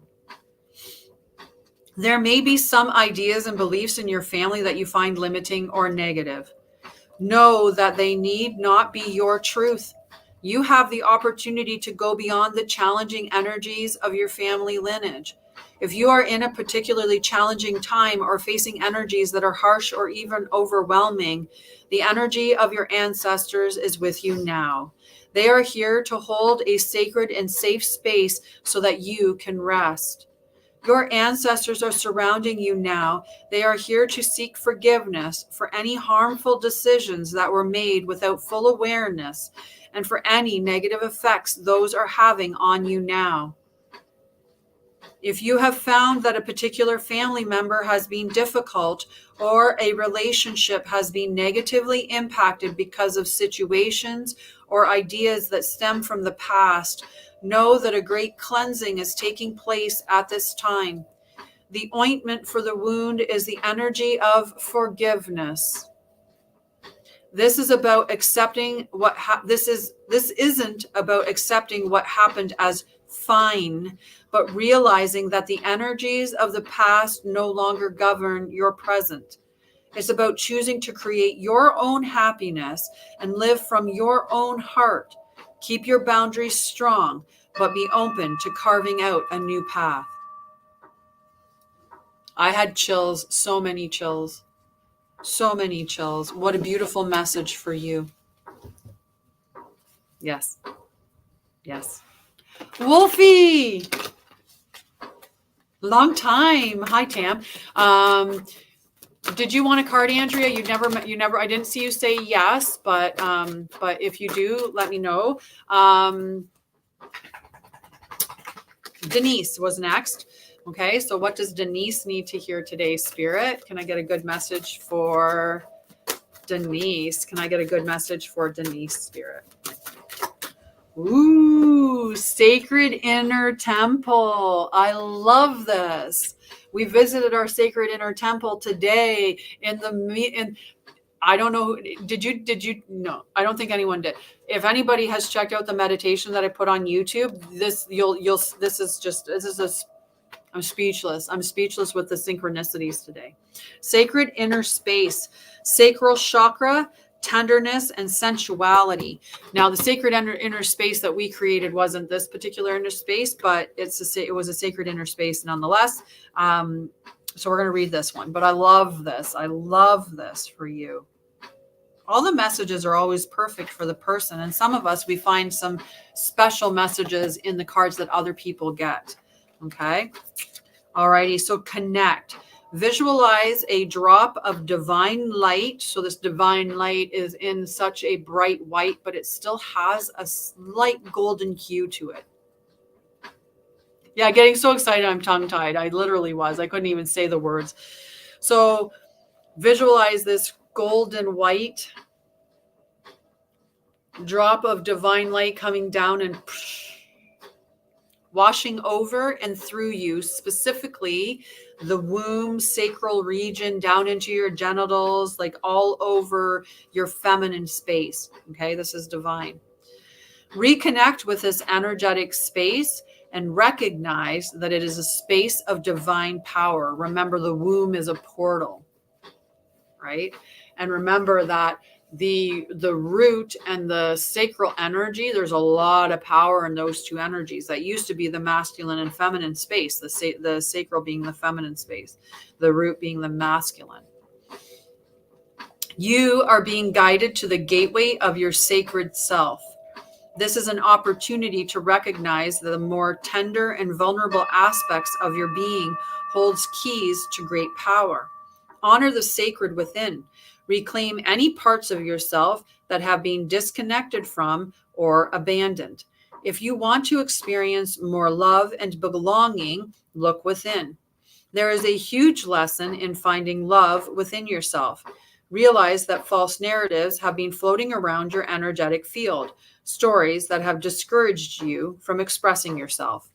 There may be some ideas and beliefs in your family that you find limiting or negative. Know that they need not be your truth. You have the opportunity to go beyond the challenging energies of your family lineage. If you are in a particularly challenging time or facing energies that are harsh or even overwhelming, the energy of your ancestors is with you now. They are here to hold a sacred and safe space so that you can rest. Your ancestors are surrounding you now. They are here to seek forgiveness for any harmful decisions that were made without full awareness, and for any negative effects those are having on you now. If you have found that a particular family member has been difficult, or a relationship has been negatively impacted because of situations or ideas that stem from the past, know that a great cleansing is taking place at this time. The ointment for the wound is the energy of forgiveness. This is about accepting this isn't about accepting what happened as fine, but realizing that the energies of the past no longer govern your present. It's about choosing to create your own happiness and live from your own heart. Keep your boundaries strong, but be open to carving out a new path. I had chills, so many chills. So many chills. What a beautiful message for you. Yes. Yes. Wolfie! Long time. Hi, Tam. Did you want a card, Andrea? You never, I didn't see you say yes, but if you do, let me know. Denise was next. Okay, so what does Denise need to hear today, Spirit? Can I get a good message for Denise? Can I get a good message for Denise, Spirit? Ooh, Sacred Inner Temple. I love this. We visited our Sacred Inner Temple today I don't know. Did you? No, I don't think anyone did. If anybody has checked out the meditation that I put on YouTube, I'm speechless. I'm speechless with the synchronicities today. Sacred inner space, sacral chakra, tenderness, and sensuality. Now, the sacred inner space that we created wasn't this particular inner space, but it was a sacred inner space nonetheless. So we're going to read this one, but I love this. I love this for you. All the messages are always perfect for the person. And some of us, we find some special messages in the cards that other people get. Okay. All righty. So connect. Visualize a drop of divine light. So this divine light is in such a bright white, but it still has a slight golden hue to it. Yeah, getting so excited, I'm tongue-tied. I literally was. I couldn't even say the words. So visualize this golden white drop of divine light coming down and washing over and through you, specifically the womb, sacral region, down into your genitals, like all over your feminine space. Okay, this is divine. Reconnect with this energetic space and recognize that it is a space of divine power. Remember, the womb is a portal, right? And remember that the root and the sacral energy, there's a lot of power in those two energies. That used to be the masculine and feminine space, the sacral being the feminine space, the root being the masculine. You are being guided to the gateway of your sacred self. This is an opportunity to recognize that the more tender and vulnerable aspects of your being holds keys to great power. Honor the sacred within. Reclaim any parts of yourself that have been disconnected from or abandoned. If you want to experience more love and belonging, look within. There is a huge lesson in finding love within yourself. Realize that false narratives have been floating around your energetic field, stories that have discouraged you from expressing yourself.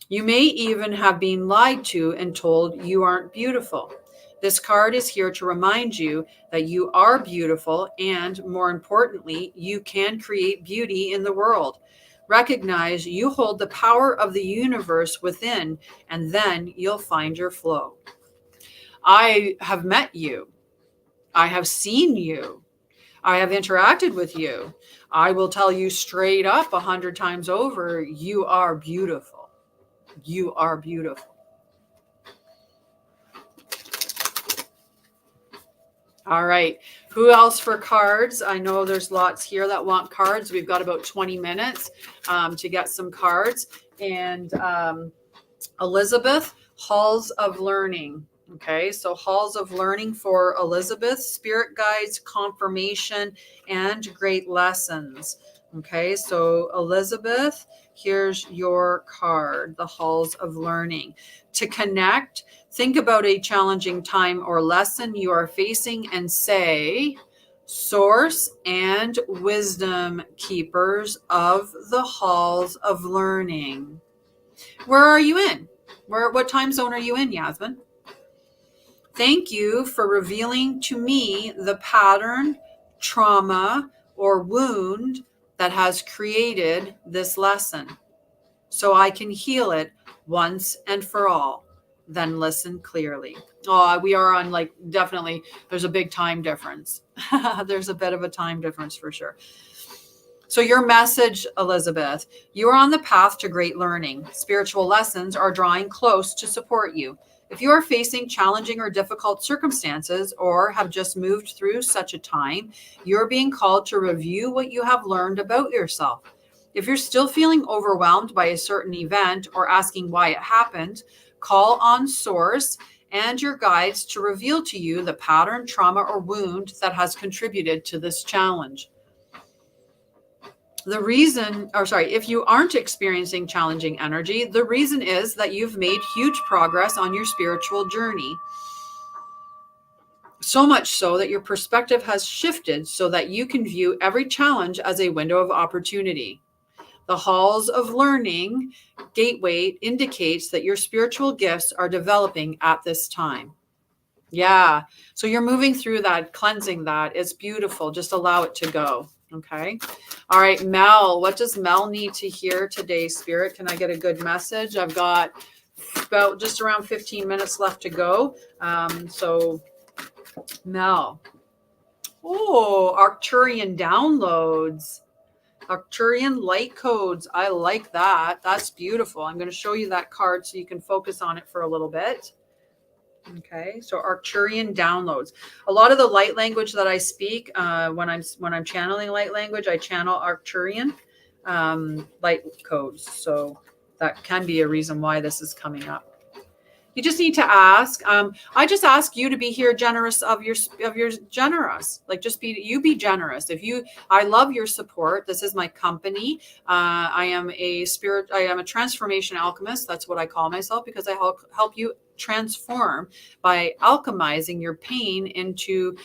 You may even have been lied to and told you aren't beautiful. This card is here to remind you that you are beautiful and, more importantly, you can create beauty in the world. Recognize you hold the power of the universe within, and then you'll find your flow. I have met you. I have seen you. I have interacted with you. I will tell you straight up 100 times over, you are beautiful. You are beautiful. All right. Who else for cards? I know there's lots here that want cards. We've got about 20 minutes to get some cards. And Elizabeth, Halls of Learning. Okay, so Halls of Learning for Elizabeth, Spirit Guides, Confirmation, and Great Lessons. Okay, so Elizabeth, here's your card, the Halls of Learning. To connect, think about a challenging time or lesson you are facing and say, Source and Wisdom Keepers of the Halls of Learning. Where are you in? What time zone are you in, Yasmin? Thank you for revealing to me the pattern, trauma, or wound that has created this lesson, so I can heal it once and for all. Then listen clearly. Oh, we are on, like, definitely, there's a big time difference. There's a bit of a time difference for sure. So your message, Elizabeth, you are on the path to great learning. Spiritual lessons are drawing close to support you. If you are facing challenging or difficult circumstances or have just moved through such a time, you're being called to review what you have learned about yourself. If you're still feeling overwhelmed by a certain event or asking why it happened, call on Source and your guides to reveal to you the pattern, trauma, or wound that has contributed to this challenge. If you aren't experiencing challenging energy, the reason is that you've made huge progress on your spiritual journey. So much so that your perspective has shifted so that you can view every challenge as a window of opportunity. The Halls of Learning gateway indicates that your spiritual gifts are developing at this time. Yeah. So you're moving through that, cleansing that. It's beautiful. Just allow it to go. Okay. All right, Mel, what does Mel need to hear today, Spirit? Can I get a good message? I've got about just around 15 minutes left to go. So Mel. Oh, Arcturian downloads. Arcturian light codes. I like that. That's beautiful. I'm going to show you that card so you can focus on it for a little bit. Okay, so Arcturian downloads. A lot of the light language that I speak when I'm channeling light language, I channel Arcturian light codes. So that can be a reason why this is coming up. You just need to ask. I just ask you to be here generous of your generous. Like just be generous. I love your support. This is my company. I am a transformation alchemist. That's what I call myself, because I help you transform by alchemizing your pain into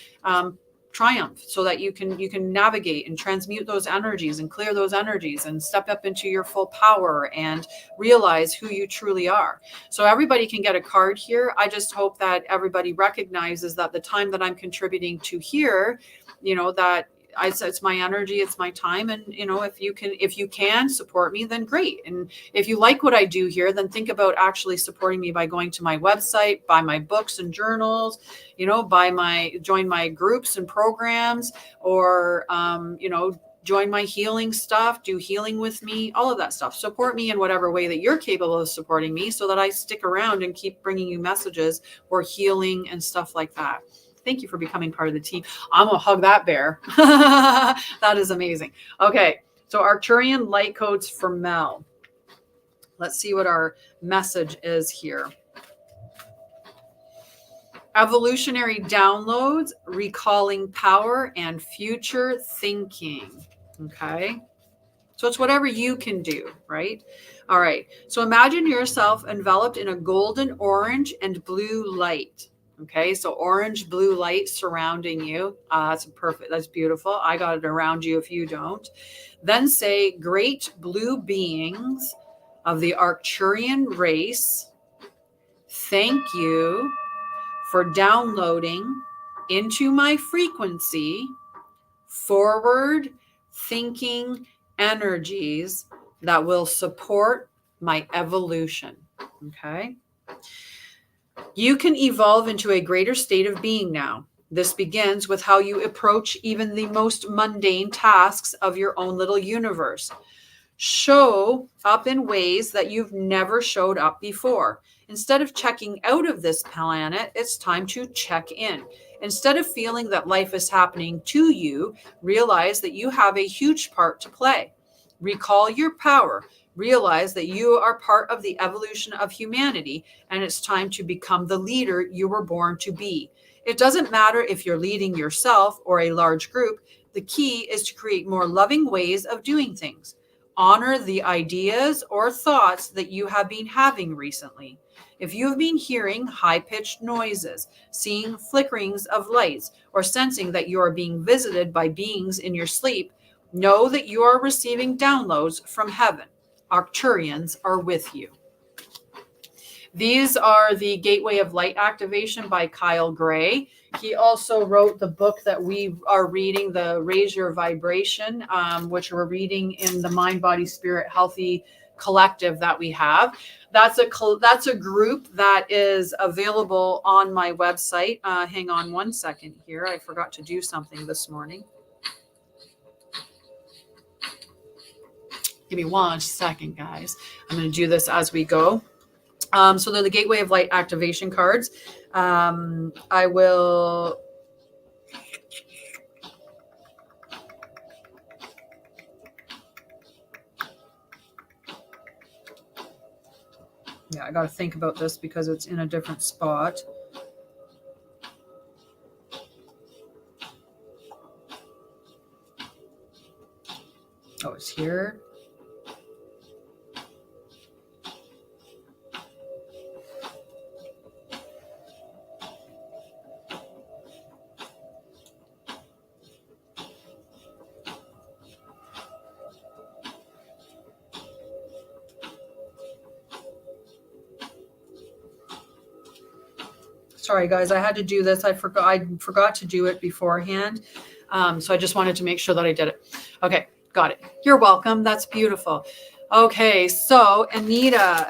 triumph, so that you can navigate and transmute those energies and clear those energies and step up into your full power and realize who you truly are. So everybody can get a card here. I just hope that everybody recognizes that the time that I'm contributing to here, that it's my energy, it's my time. And, if you can support me, then great. And if you like what I do here, then think about actually supporting me by going to my website, buy my books and journals, join my groups and programs, or, join my healing stuff, do healing with me, all of that stuff. Support me in whatever way that you're capable of supporting me, so that I stick around and keep bringing you messages for healing and stuff like that. Thank you for becoming part of the team. I'm going to hug that bear. That is amazing. Okay. So Arcturian light codes for Mel. Let's see what our message is here. Evolutionary downloads, recalling power, and future thinking. Okay. So it's whatever you can do, right? All right. So imagine yourself enveloped in a golden, orange, and blue light. Okay. So orange, blue light surrounding you. That's perfect. That's beautiful. I got it around you if you don't. Then say, great blue beings of the Arcturian race, thank you for downloading into my frequency forward thinking energies that will support my evolution. Okay. You can evolve into a greater state of being now. This begins with how you approach even the most mundane tasks of your own little universe. Show up in ways that you've never showed up before. Instead of checking out of this planet, it's time to check in. Instead of feeling that life is happening to you, realize that you have a huge part to play. Recall your power. Realize that you are part of the evolution of humanity, and it's time to become the leader you were born to be. It doesn't matter if you're leading yourself or a large group. The key is to create more loving ways of doing things. Honor the ideas or thoughts that you have been having recently. If you have been hearing high-pitched noises, seeing flickerings of lights, or sensing that you are being visited by beings in your sleep, know that you are receiving downloads from heaven. Arcturians are with you. These are the Gateway of Light Activation by Kyle Gray. He also wrote the book that we are reading, the Raise Your Vibration, which we're reading in the Mind, Body, Spirit Healthy Collective that we have. That's a group that is available on my website. Hang on one second here. I forgot to do something this morning. Give me 1 second, guys. I'm going to do this as we go. So they're the Gateway of Light activation cards. I will. Yeah, I got to think about this because it's in a different spot. Oh, it's here. Sorry, guys, I had to do this. I forgot to do it beforehand. So I just wanted to make sure that I did it. Okay, got it. You're welcome. That's beautiful. Okay, so Anita,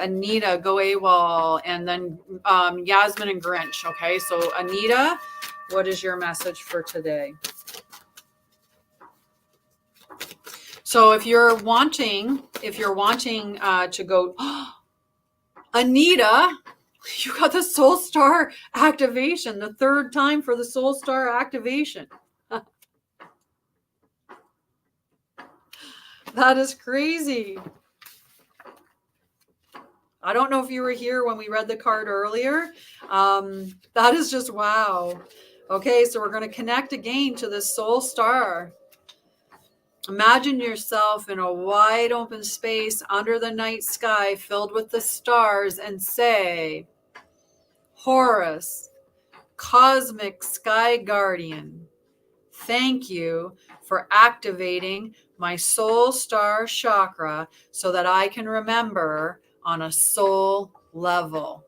go AWOL, and then Yasmin and Grinch. Okay, so Anita, what is your message for today? So if you're wanting to go, Anita, you got the Soul Star activation, the third time for the Soul Star activation. That is crazy. I don't know if you were here when we read the card earlier. That is just wow. Okay, so we're going to connect again to the soul star. Imagine yourself in a wide open space under the night sky filled with the stars and say, Horus, cosmic sky guardian, thank you for activating my soul star chakra so that I can remember on a soul level.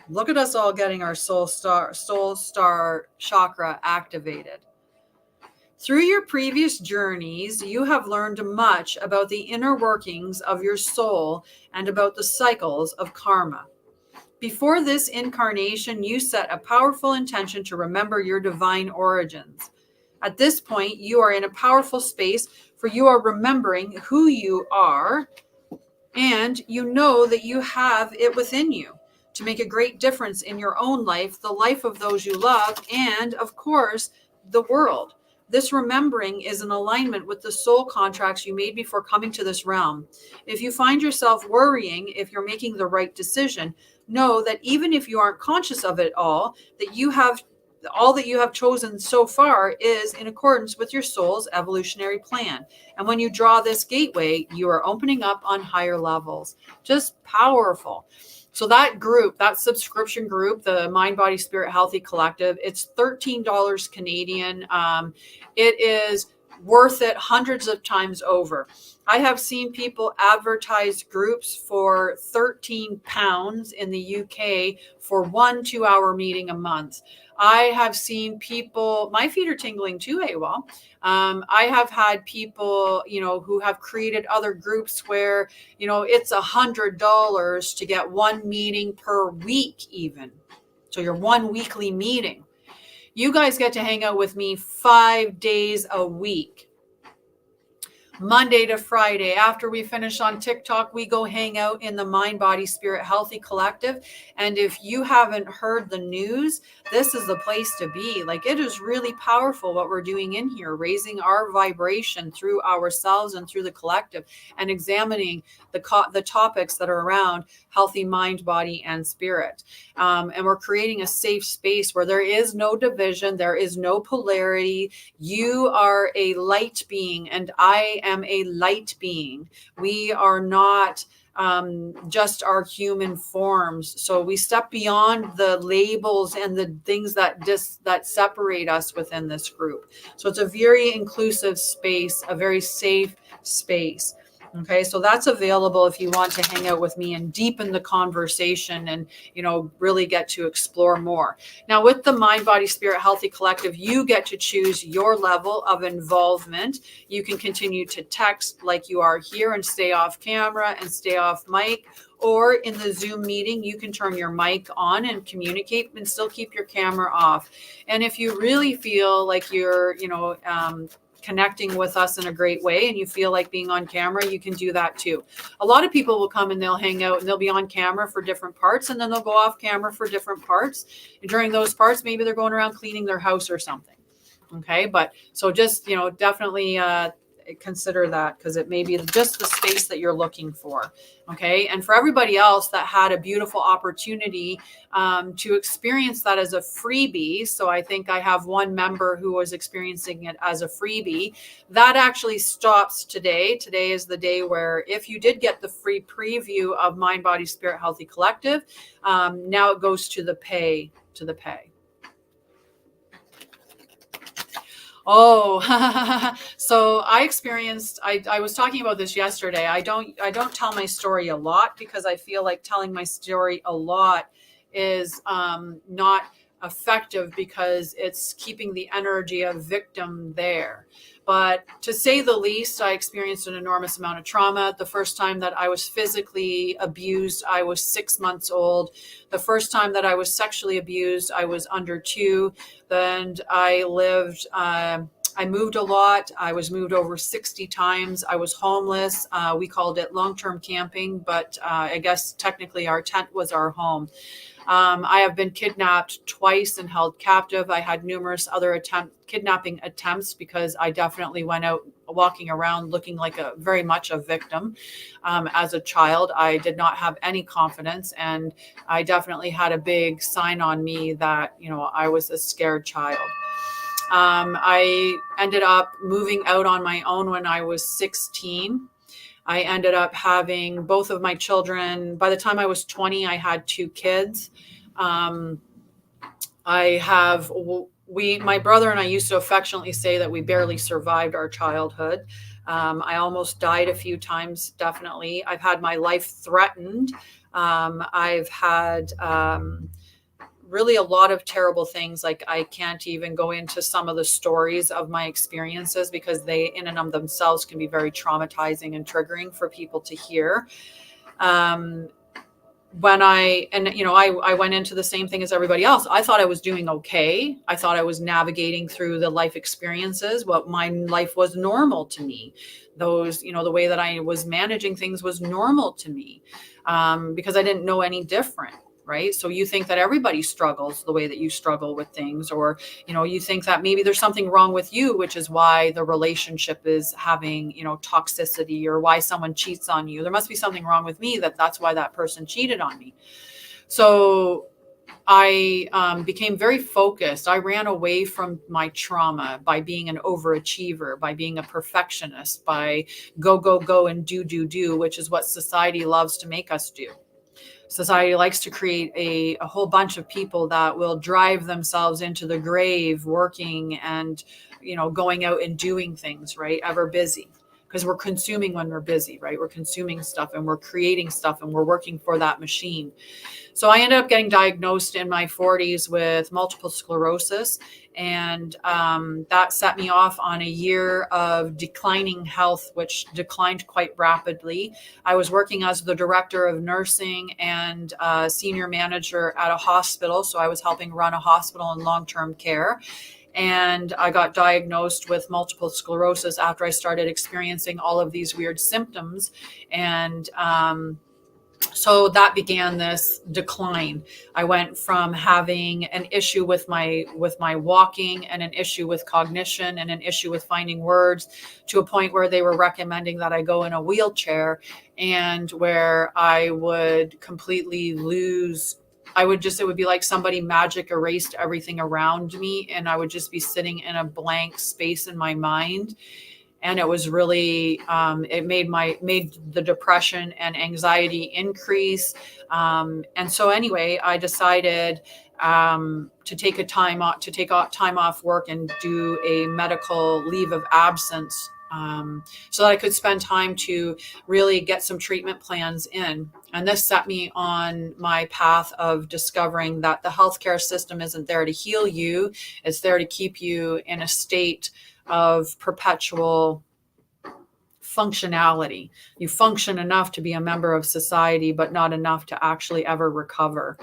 Look at us all getting our soul star chakra activated. Through your previous journeys, you have learned much about the inner workings of your soul and about the cycles of karma. Before this incarnation, you set a powerful intention to remember your divine origins. At this point, you are in a powerful space, for you are remembering who you are, and you know that you have it within you to make a great difference in your own life, the life of those you love, and, of course, the world. This remembering is in alignment with the soul contracts you made before coming to this realm. If you find yourself worrying if you're making the right decision, know that even if you aren't conscious of it all, that you have chosen so far is in accordance with your soul's evolutionary plan. And when you draw this gateway, you are opening up on higher levels. Just powerful. So that group, that subscription group, the Mind, Body, Spirit, Healthy Collective, it's $13 Canadian. It is worth it hundreds of times over. I have seen people advertise groups for £13 in the UK for 1 2-hour meeting a month. I have seen people, my feet are tingling too, AWOL. I have had people, who have created other groups where, it's $100 to get one meeting per week even. So your one weekly meeting. You guys get to hang out with me 5 days a week. Monday to Friday. After we finish on TikTok, we go hang out in the Mind, Body, Spirit, Healthy Collective. And if you haven't heard the news, this is the place to be. Like, it is really powerful what we're doing in here, raising our vibration through ourselves and through the collective, and examining the topics that are around healthy mind, body, and spirit. And we're creating a safe space where there is no division, there is no polarity. You are a light being, and I am a light being. We are not just our human forms. So we step beyond the labels and the things that separate us within this group. So it's a very inclusive space, a very safe space. Okay, so that's available if you want to hang out with me and deepen the conversation and, really get to explore more. Now, with the Mind, Body, Spirit, Healthy Collective, you get to choose your level of involvement. You can continue to text like you are here and stay off camera and stay off mic. Or in the Zoom meeting, you can turn your mic on and communicate and still keep your camera off. And if you really feel like you're, connecting with us in a great way and you feel like being on camera, you can do that too. A lot of people will come and they'll hang out and they'll be on camera for different parts, and then they'll go off camera for different parts. And during those parts, maybe they're going around cleaning their house or something. Okay, but so just, definitely consider that, because it may be just the space that you're looking for. Okay, and for everybody else that had a beautiful opportunity to experience that as a freebie, so I think I have one member who was experiencing it as a freebie. That actually stops today. Today is the day where, if you did get the free preview of Mind, Body, Spirit, Healthy Collective, now it goes to the pay. Oh, so I experienced, I was talking about this yesterday. I don't tell my story a lot because I feel like telling my story a lot is not effective, because it's keeping the energy of victim there. But to say the least, I experienced an enormous amount of trauma. The first time that I was physically abused, I was 6 months old. The first time that I was sexually abused, I was under 2. Then I moved a lot. I was moved over 60 times. I was homeless. We called it long-term camping, but I guess technically our tent was our home. I have been kidnapped twice and held captive. I had numerous other kidnapping attempts, because I definitely went out walking around looking like a very much a victim. As a child, I did not have any confidence, and I definitely had a big sign on me that, you know, I was a scared child. I ended up moving out on my own when I was 16. I ended up having both of my children. By the time I was 20, I had 2 kids. Um, I have my brother and I used to affectionately say that we barely survived our childhood. I almost died a few times, definitely. I've had my life threatened. I've had really a lot of terrible things. Like, I can't even go into some of the stories of my experiences because they in and of themselves can be very traumatizing and triggering for people to hear. When I went into the same thing as everybody else. I thought I was doing okay. I thought I was navigating through the life experiences. What my life was normal to me. Those, the way that I was managing things was normal to me, because I didn't know any different. Right. So you think that everybody struggles the way that you struggle with things, or, you think that maybe there's something wrong with you, which is why the relationship is having, toxicity, or why someone cheats on you. There must be something wrong with me that's why that person cheated on me. So I became very focused. I ran away from my trauma by being an overachiever, by being a perfectionist, by go, and do, which is what society loves to make us do. Society likes to create a whole bunch of people that will drive themselves into the grave working and, going out and doing things, right? Ever busy, because we're consuming when we're busy, right? We're consuming stuff and we're creating stuff and we're working for that machine. So I ended up getting diagnosed in my 40s with multiple sclerosis. And that set me off on a year of declining health, which declined quite rapidly. I was working as the director of nursing and senior manager at a hospital. So I was helping run a hospital in long-term care. And I got diagnosed with multiple sclerosis after I started experiencing all of these weird symptoms. And so that began this decline. I went from having an issue with my walking, and an issue with cognition, and an issue with finding words, to a point where they were recommending that I go in a wheelchair, and where I would completely lose. It would be like somebody magic erased everything around me, and I would just be sitting in a blank space in my mind. And it was really, it made the depression and anxiety increase. And so anyway, I decided to take time off work and do a medical leave of absence, so that I could spend time to really get some treatment plans in. And this set me on my path of discovering that the healthcare system isn't there to heal you. It's there to keep you in a state of perpetual functionality. You function enough to be a member of society, but not enough to actually ever recover.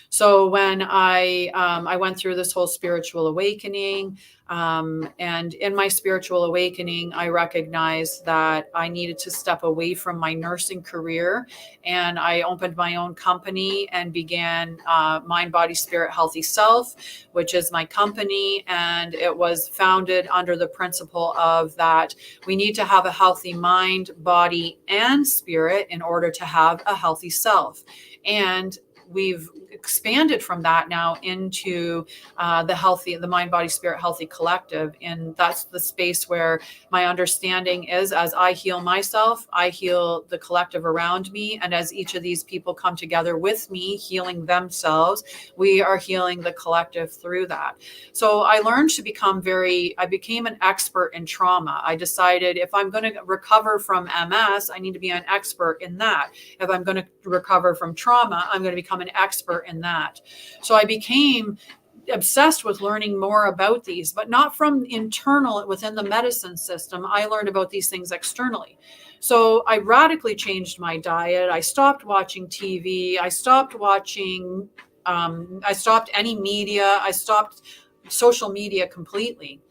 So when I went through this whole spiritual awakening, and in my spiritual awakening, I recognized that I needed to step away from my nursing career, and I opened my own company and began Mind, Body, Spirit, Healthy Self, which is my company. And it was founded under the principle of that we need to have a healthy mind, body, and spirit in order to have a healthy self. And we've expanded from that now into the Mind, Body, Spirit, Healthy Collective. And that's the space where my understanding is, as I heal myself, I heal the collective around me. And as each of these people come together with me, healing themselves, we are healing the collective through that. So I learned to I became an expert in trauma. I decided if I'm going to recover from MS, I need to be an expert in that. If I'm going to recover from trauma, I'm going to become an expert in that. So I became obsessed with learning more about these, but not from internal within the medicine system. I learned about these things externally. So I radically changed my diet. I stopped watching TV. I stopped any media. I stopped social media completely.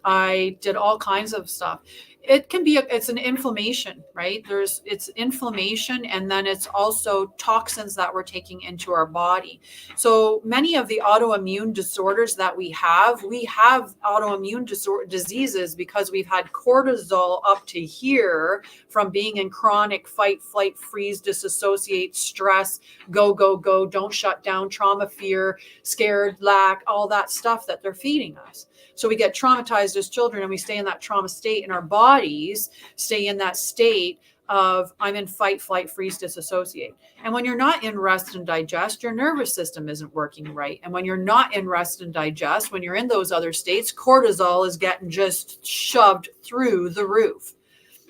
I did all kinds of stuff. it can be it's an inflammation, right? It's inflammation, and then it's also toxins that we're taking into our body. So many of the autoimmune disorders that we have autoimmune diseases because we've had cortisol up to here from being in chronic fight, flight, freeze, disassociate, stress, go, go, go, don't shut down, trauma, fear, scared, lack, all that stuff that they're feeding us. So we get traumatized as children, and we stay in that trauma state, and our bodies stay in that state of I'm in fight, flight, freeze, disassociate. And when you're not in rest and digest, your nervous system isn't working right. And when you're not in rest and digest, when you're in those other states, cortisol is getting just shoved through the roof.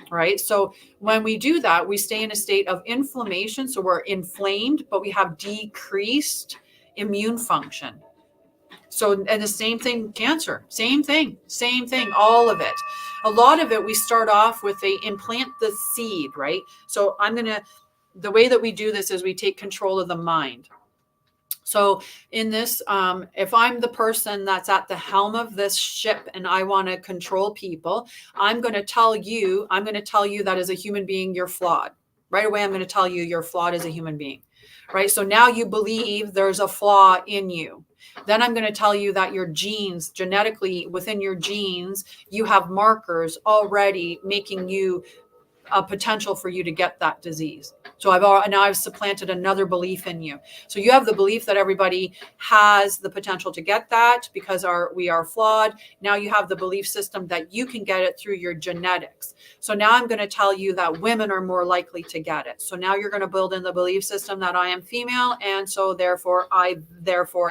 Right. So when we do that, we stay in a state of inflammation. So we're inflamed, but we have decreased immune function. So, and the same thing, cancer, same thing, all of it. A lot of it, we start off with implant the seed, right? So the way that we do this is we take control of the mind. So in this, if I'm the person that's at the helm of this ship and I want to control people, I'm going to tell you that as a human being, you're flawed. Right away, I'm going to tell you you're flawed as a human being. Right. So now you believe there's a flaw in you. Then I'm going to tell you that your genes, genetically within your genes, you have markers already making you a potential for you to get that disease. So I've supplanted another belief in you. So you have the belief that everybody has the potential to get that because we are flawed. Now you have the belief system that you can get it through your genetics. So now I'm going to tell you that women are more likely to get it. So now you're going to build in the belief system that I am female, and so therefore I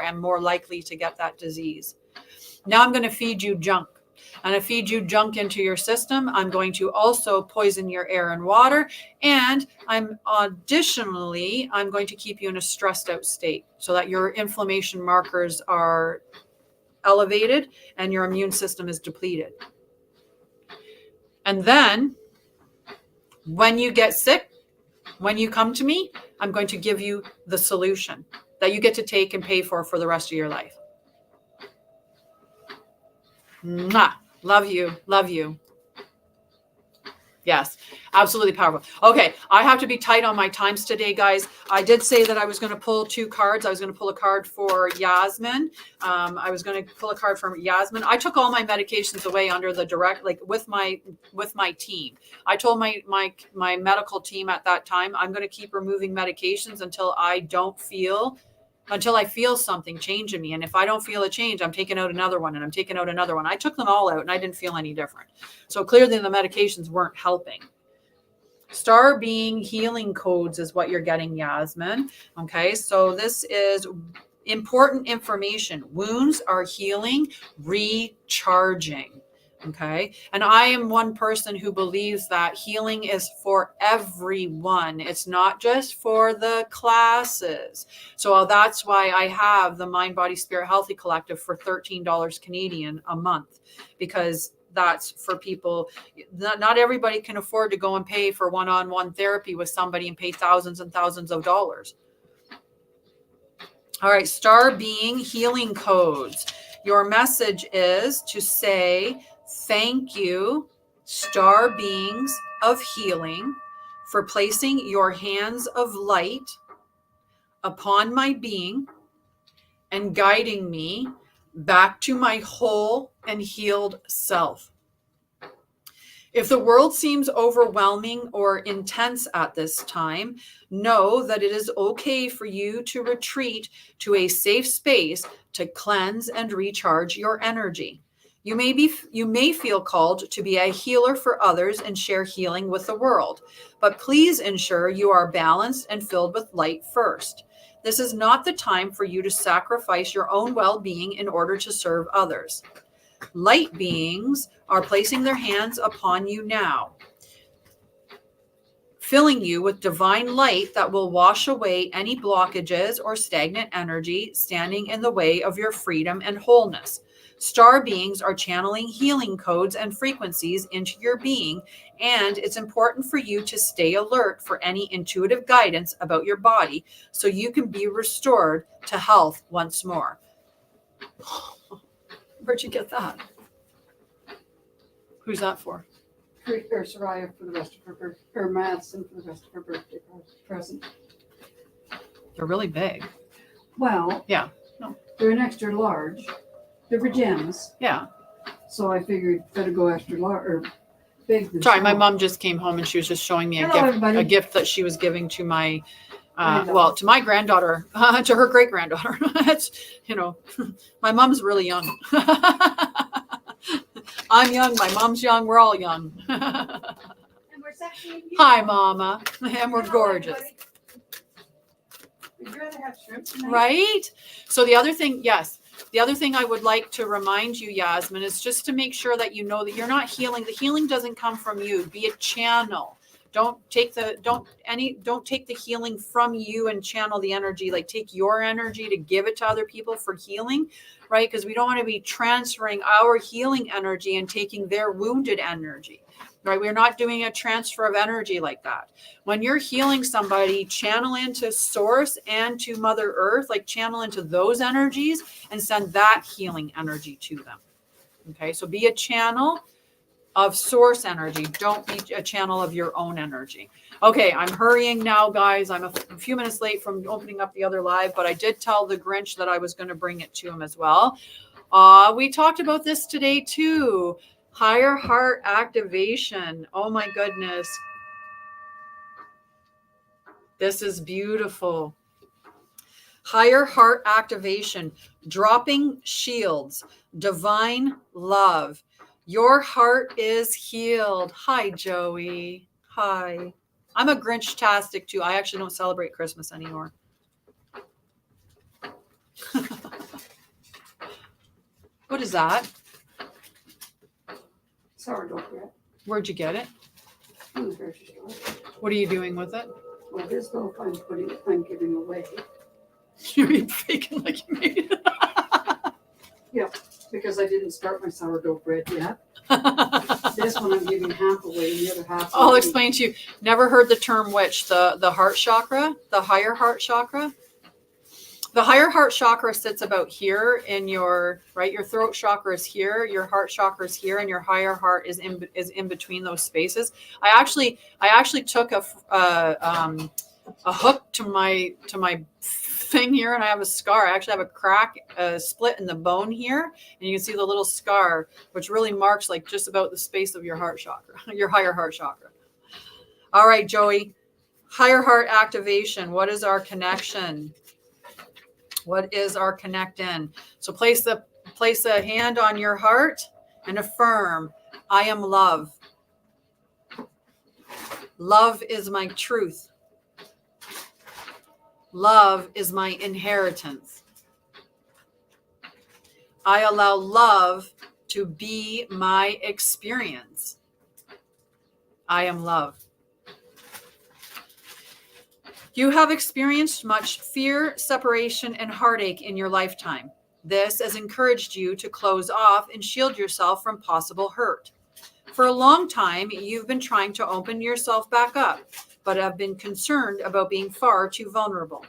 am more likely to get that disease. Now I'm going to feed you junk. And I feed you junk into your system. I'm going to also poison your air and water. And I'm going to keep you in a stressed out state so that your inflammation markers are elevated and your immune system is depleted. And then when you get sick, when you come to me, I'm going to give you the solution that you get to take and pay for the rest of your life. Mwah. Love you. Love you. Yes, absolutely powerful. Okay, I have to be tight on my times today, guys. I did say that I was going to pull 2 cards. I was going to pull a card for Yasmin. I was going to pull a card for Yasmin. I took all my medications away under the direct, like with my team. I told my medical team at that time, I'm going to keep removing medications until I feel something change in me. And if I don't feel a change, I'm taking out another one, and I'm taking out another one. I took them all out and I didn't feel any different. So clearly the medications weren't helping. Star being healing codes is what you're getting, Yasmin. Okay, so this is important information. Wounds are healing, recharging. Okay. And I am one person who believes that healing is for everyone. It's not just for the classes. So that's why I have the Mind, Body, Spirit Healthy Collective for $13 Canadian a month, because that's for people. Not everybody can afford to go and pay for one-on-one therapy with somebody and pay thousands and thousands of dollars. All right. Star being healing codes. Your message is to say, thank you, star beings of healing, for placing your hands of light upon my being and guiding me back to my whole and healed self. If the world seems overwhelming or intense at this time, know that it is okay for you to retreat to a safe space to cleanse and recharge your energy. You may feel called to be a healer for others and share healing with the world, but please ensure you are balanced and filled with light first. This is not the time for you to sacrifice your own well-being in order to serve others. Light beings are placing their hands upon you now, filling you with divine light that will wash away any blockages or stagnant energy standing in the way of your freedom and wholeness. Star beings are channeling healing codes and frequencies into your being, and it's important for you to stay alert for any intuitive guidance about your body so you can be restored to health once more. Where'd you get that? Who's that for? or Soraya for the rest of her birthday, or Madison for the rest of her birthday present. They're really big. Well, Yeah. No. They're an extra large. They're pajamas. Yeah. So I figured better go extra large or big. Than Sorry, my small. mom just came home and she was just showing me Hello, a gift that she was giving to my, Granddaughter. to my granddaughter, to her great granddaughter. It's, my mom's really young. I'm young. My mom's young. We're all young. And we're sexy. Hi, Mama. And we're gorgeous. Would you rather have shrimp tonight? Right? So the other thing, yes. The other thing I would like to remind you, Yasmin, is just to make sure that you know that you're not healing. The healing doesn't come from you. Be a channel. Don't take the healing from you and channel the energy. Like take your energy to give it to other people for healing, right? Because we don't want to be transferring our healing energy and taking their wounded energy. Right? We're not doing a transfer of energy like that. When you're healing somebody, channel into source and to Mother Earth, like channel into those energies and send that healing energy to them. Okay. So be a channel of source energy. Don't be a channel of your own energy. Okay. I'm hurrying now, guys. I'm a few minutes late from opening up the other live, but I did tell the Grinch that I was going to bring it to him as well. We talked about this today too. Higher heart activation. Oh my goodness. This is beautiful. Higher heart activation. Dropping shields. Divine love. Your heart is healed. Hi, Joey. Hi. I'm a Grinch-tastic too. I actually don't celebrate Christmas anymore. What is that? Sourdough bread. Where'd you get it? From the grocery store. What are you doing with it? Well, this loaf I'm giving away. You're faking like you made it. Yeah, because I didn't start my sourdough bread yet. This one I'm giving half away, and the other half. I'll explain to you. Never heard the term which? The heart chakra? The higher heart chakra? The higher heart chakra sits about here in your, right? Your throat chakra is here, your heart chakra is here, and your higher heart is in between those spaces. I actually took a hook to my thing here, and I have a scar. I actually have a crack, a split in the bone here, and you can see the little scar, which really marks like just about the space of your heart chakra, your higher heart chakra. All right, Joey, higher heart activation. What is our connection? What is our connect in? So place a hand on your heart and affirm, I am love. Love is my truth. Love is my inheritance. I allow love to be my experience. I am love. You have experienced much fear, separation, and heartache in your lifetime. This has encouraged you to close off and shield yourself from possible hurt. For a long time, you've been trying to open yourself back up, but have been concerned about being far too vulnerable.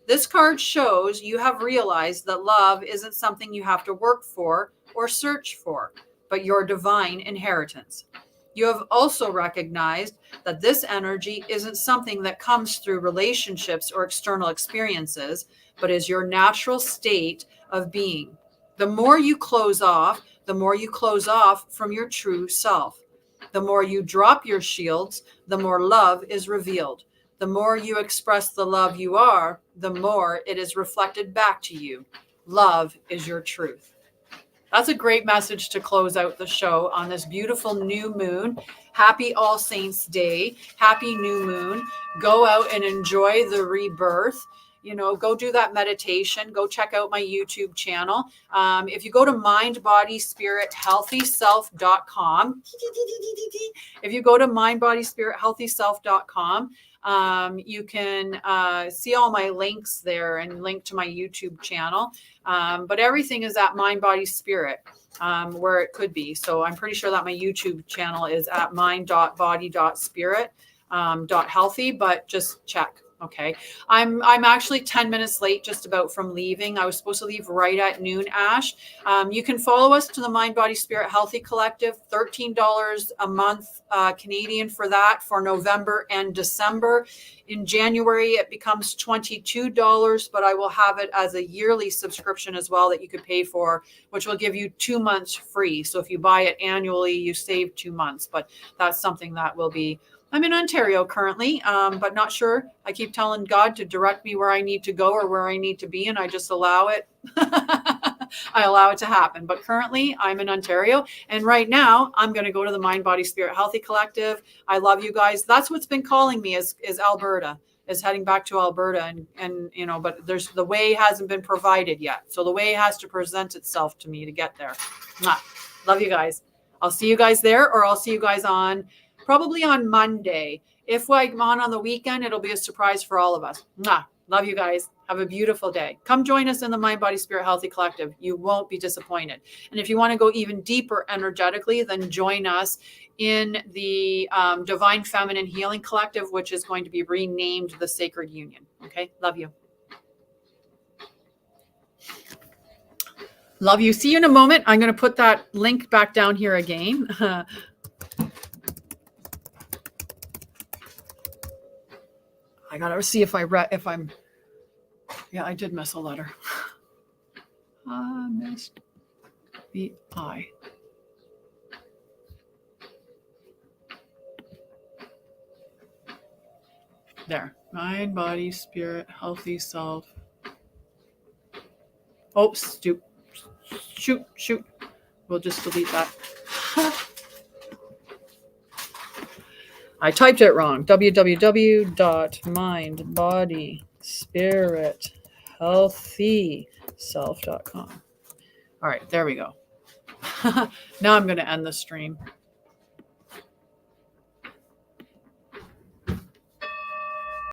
This card shows you have realized that love isn't something you have to work for or search for, but your divine inheritance. You have also recognized that this energy isn't something that comes through relationships or external experiences, but is your natural state of being. The more you close off, the more you close off from your true self. The more you drop your shields, the more love is revealed. The more you express the love you are, the more it is reflected back to you. Love is your truth. That's a great message to close out the show on this beautiful new moon. Happy All Saints Day. Happy new moon. Go out and enjoy the rebirth. Go do that meditation. Go check out my YouTube channel. If you go to mindbodyspirithealthyself.com, if you go to mindbodyspirithealthyself.com, you can see all my links there and link to my YouTube channel. But everything is at Mind, Body, Spirit, where it could be. So I'm pretty sure that my YouTube channel is at mind.body.spirit.healthy, but just check. Okay. I'm actually 10 minutes late just about from leaving. I was supposed to leave right at noon, Ash. You can follow us to the Mind, Body, Spirit Healthy Collective, $13 a month Canadian for that for November and December. In January, it becomes $22, but I will have it as a yearly subscription as well that you could pay for, which will give you 2 months free. So if you buy it annually, you save 2 months, but that's something that will be. I'm in Ontario currently, but not sure. I keep telling God to direct me where I need to go or where I need to be, and I just allow it. I allow it to happen. But currently, I'm in Ontario, and right now, I'm going to go to the Mind, Body, Spirit Healthy Collective. I love you guys. That's what's been calling me is Alberta, is heading back to Alberta, and you know, but there's the way hasn't been provided yet, so the way has to present itself to me to get there. Mwah. Love you guys. I'll see you guys there, or I'll see you guys on. Probably on Monday. If I'm on the weekend, it'll be a surprise for all of us. Mwah. Love you guys. Have a beautiful day. Come join us in the Mind, Body, Spirit Healthy Collective. You won't be disappointed. And if you want to go even deeper energetically, then join us in the Divine Feminine Healing Collective, which is going to be renamed the Sacred Union. Okay? Love you. Love you. See you in a moment. I'm going to put that link back down here again. I gotta see if I'm. Yeah, I did miss a letter. I missed the I. There. Mind, body, spirit, healthy self. Oh, shoot. We'll just delete that. I typed it wrong. www.mindbodyspiриthealthyself.com. All right, there we go. Now I'm going to end the stream.